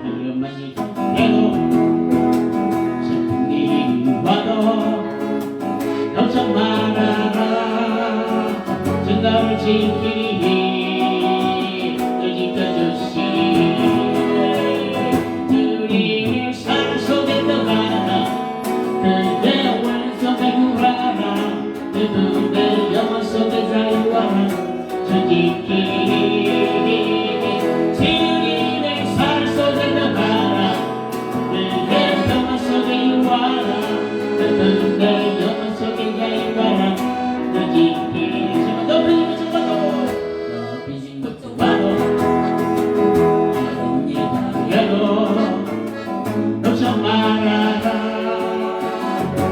그것만 지켜도 슬픈 일이 와도 걱정 말아라 진너를 지키니 늘 지켜주시니 주님의 사랑 속에 들어가라 그대 영원 속에 구하라 그대 영원 속에 자유하라 주 지키니 주님의 사랑 속에 들어가라 그대 영원 속에 유하라 그대 영원 속에 자유하라 주 지키니 높은 힘을 와도 걱정 말아라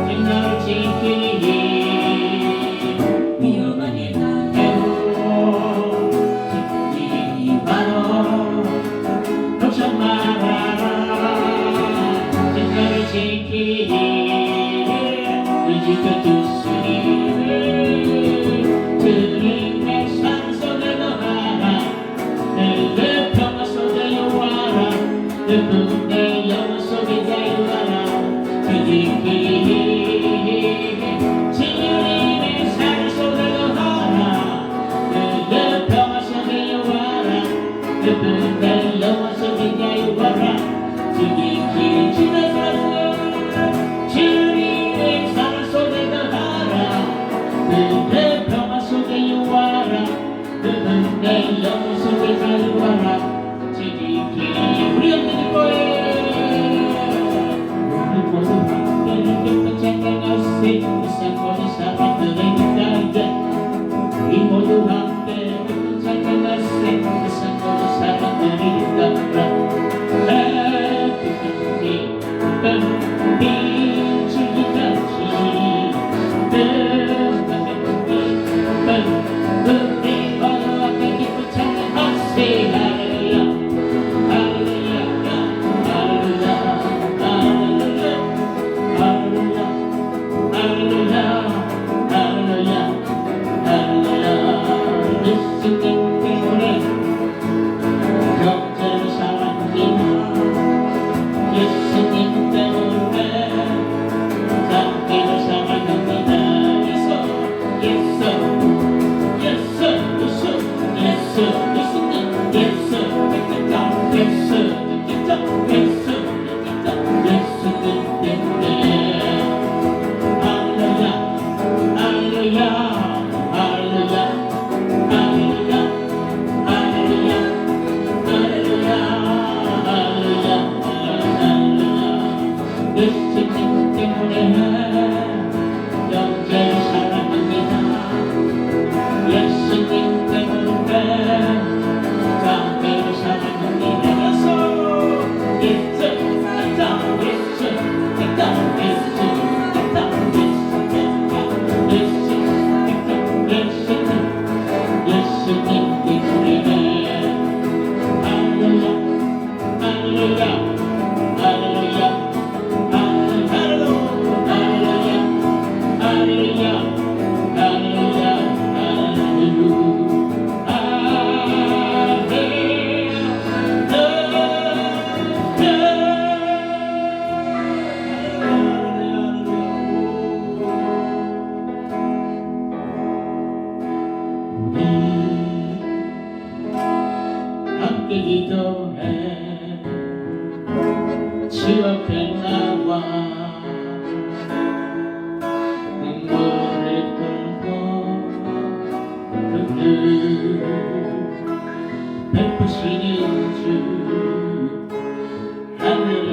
진너를 지키니 위험한 일 해도 슬픈 일이 와도 걱정 말아라 진너를 지키니 늘 지켜주시니 주님의 사랑 속에 너가라 내 평화 속에 영화라 내 영원 속에 자유하라 주님의 주님의 사랑 속에 너가라 내 평화 속에 영화라 내 영원 속에 자유하라 주님의 주님의 사랑 속에 너가라 내 평화 속에 영화라 내 영원 속에 자유하라 주님의 우리 없는 거에 주 앞에 나와 눈물을 흘러 그를 베푸시는 주 하늘을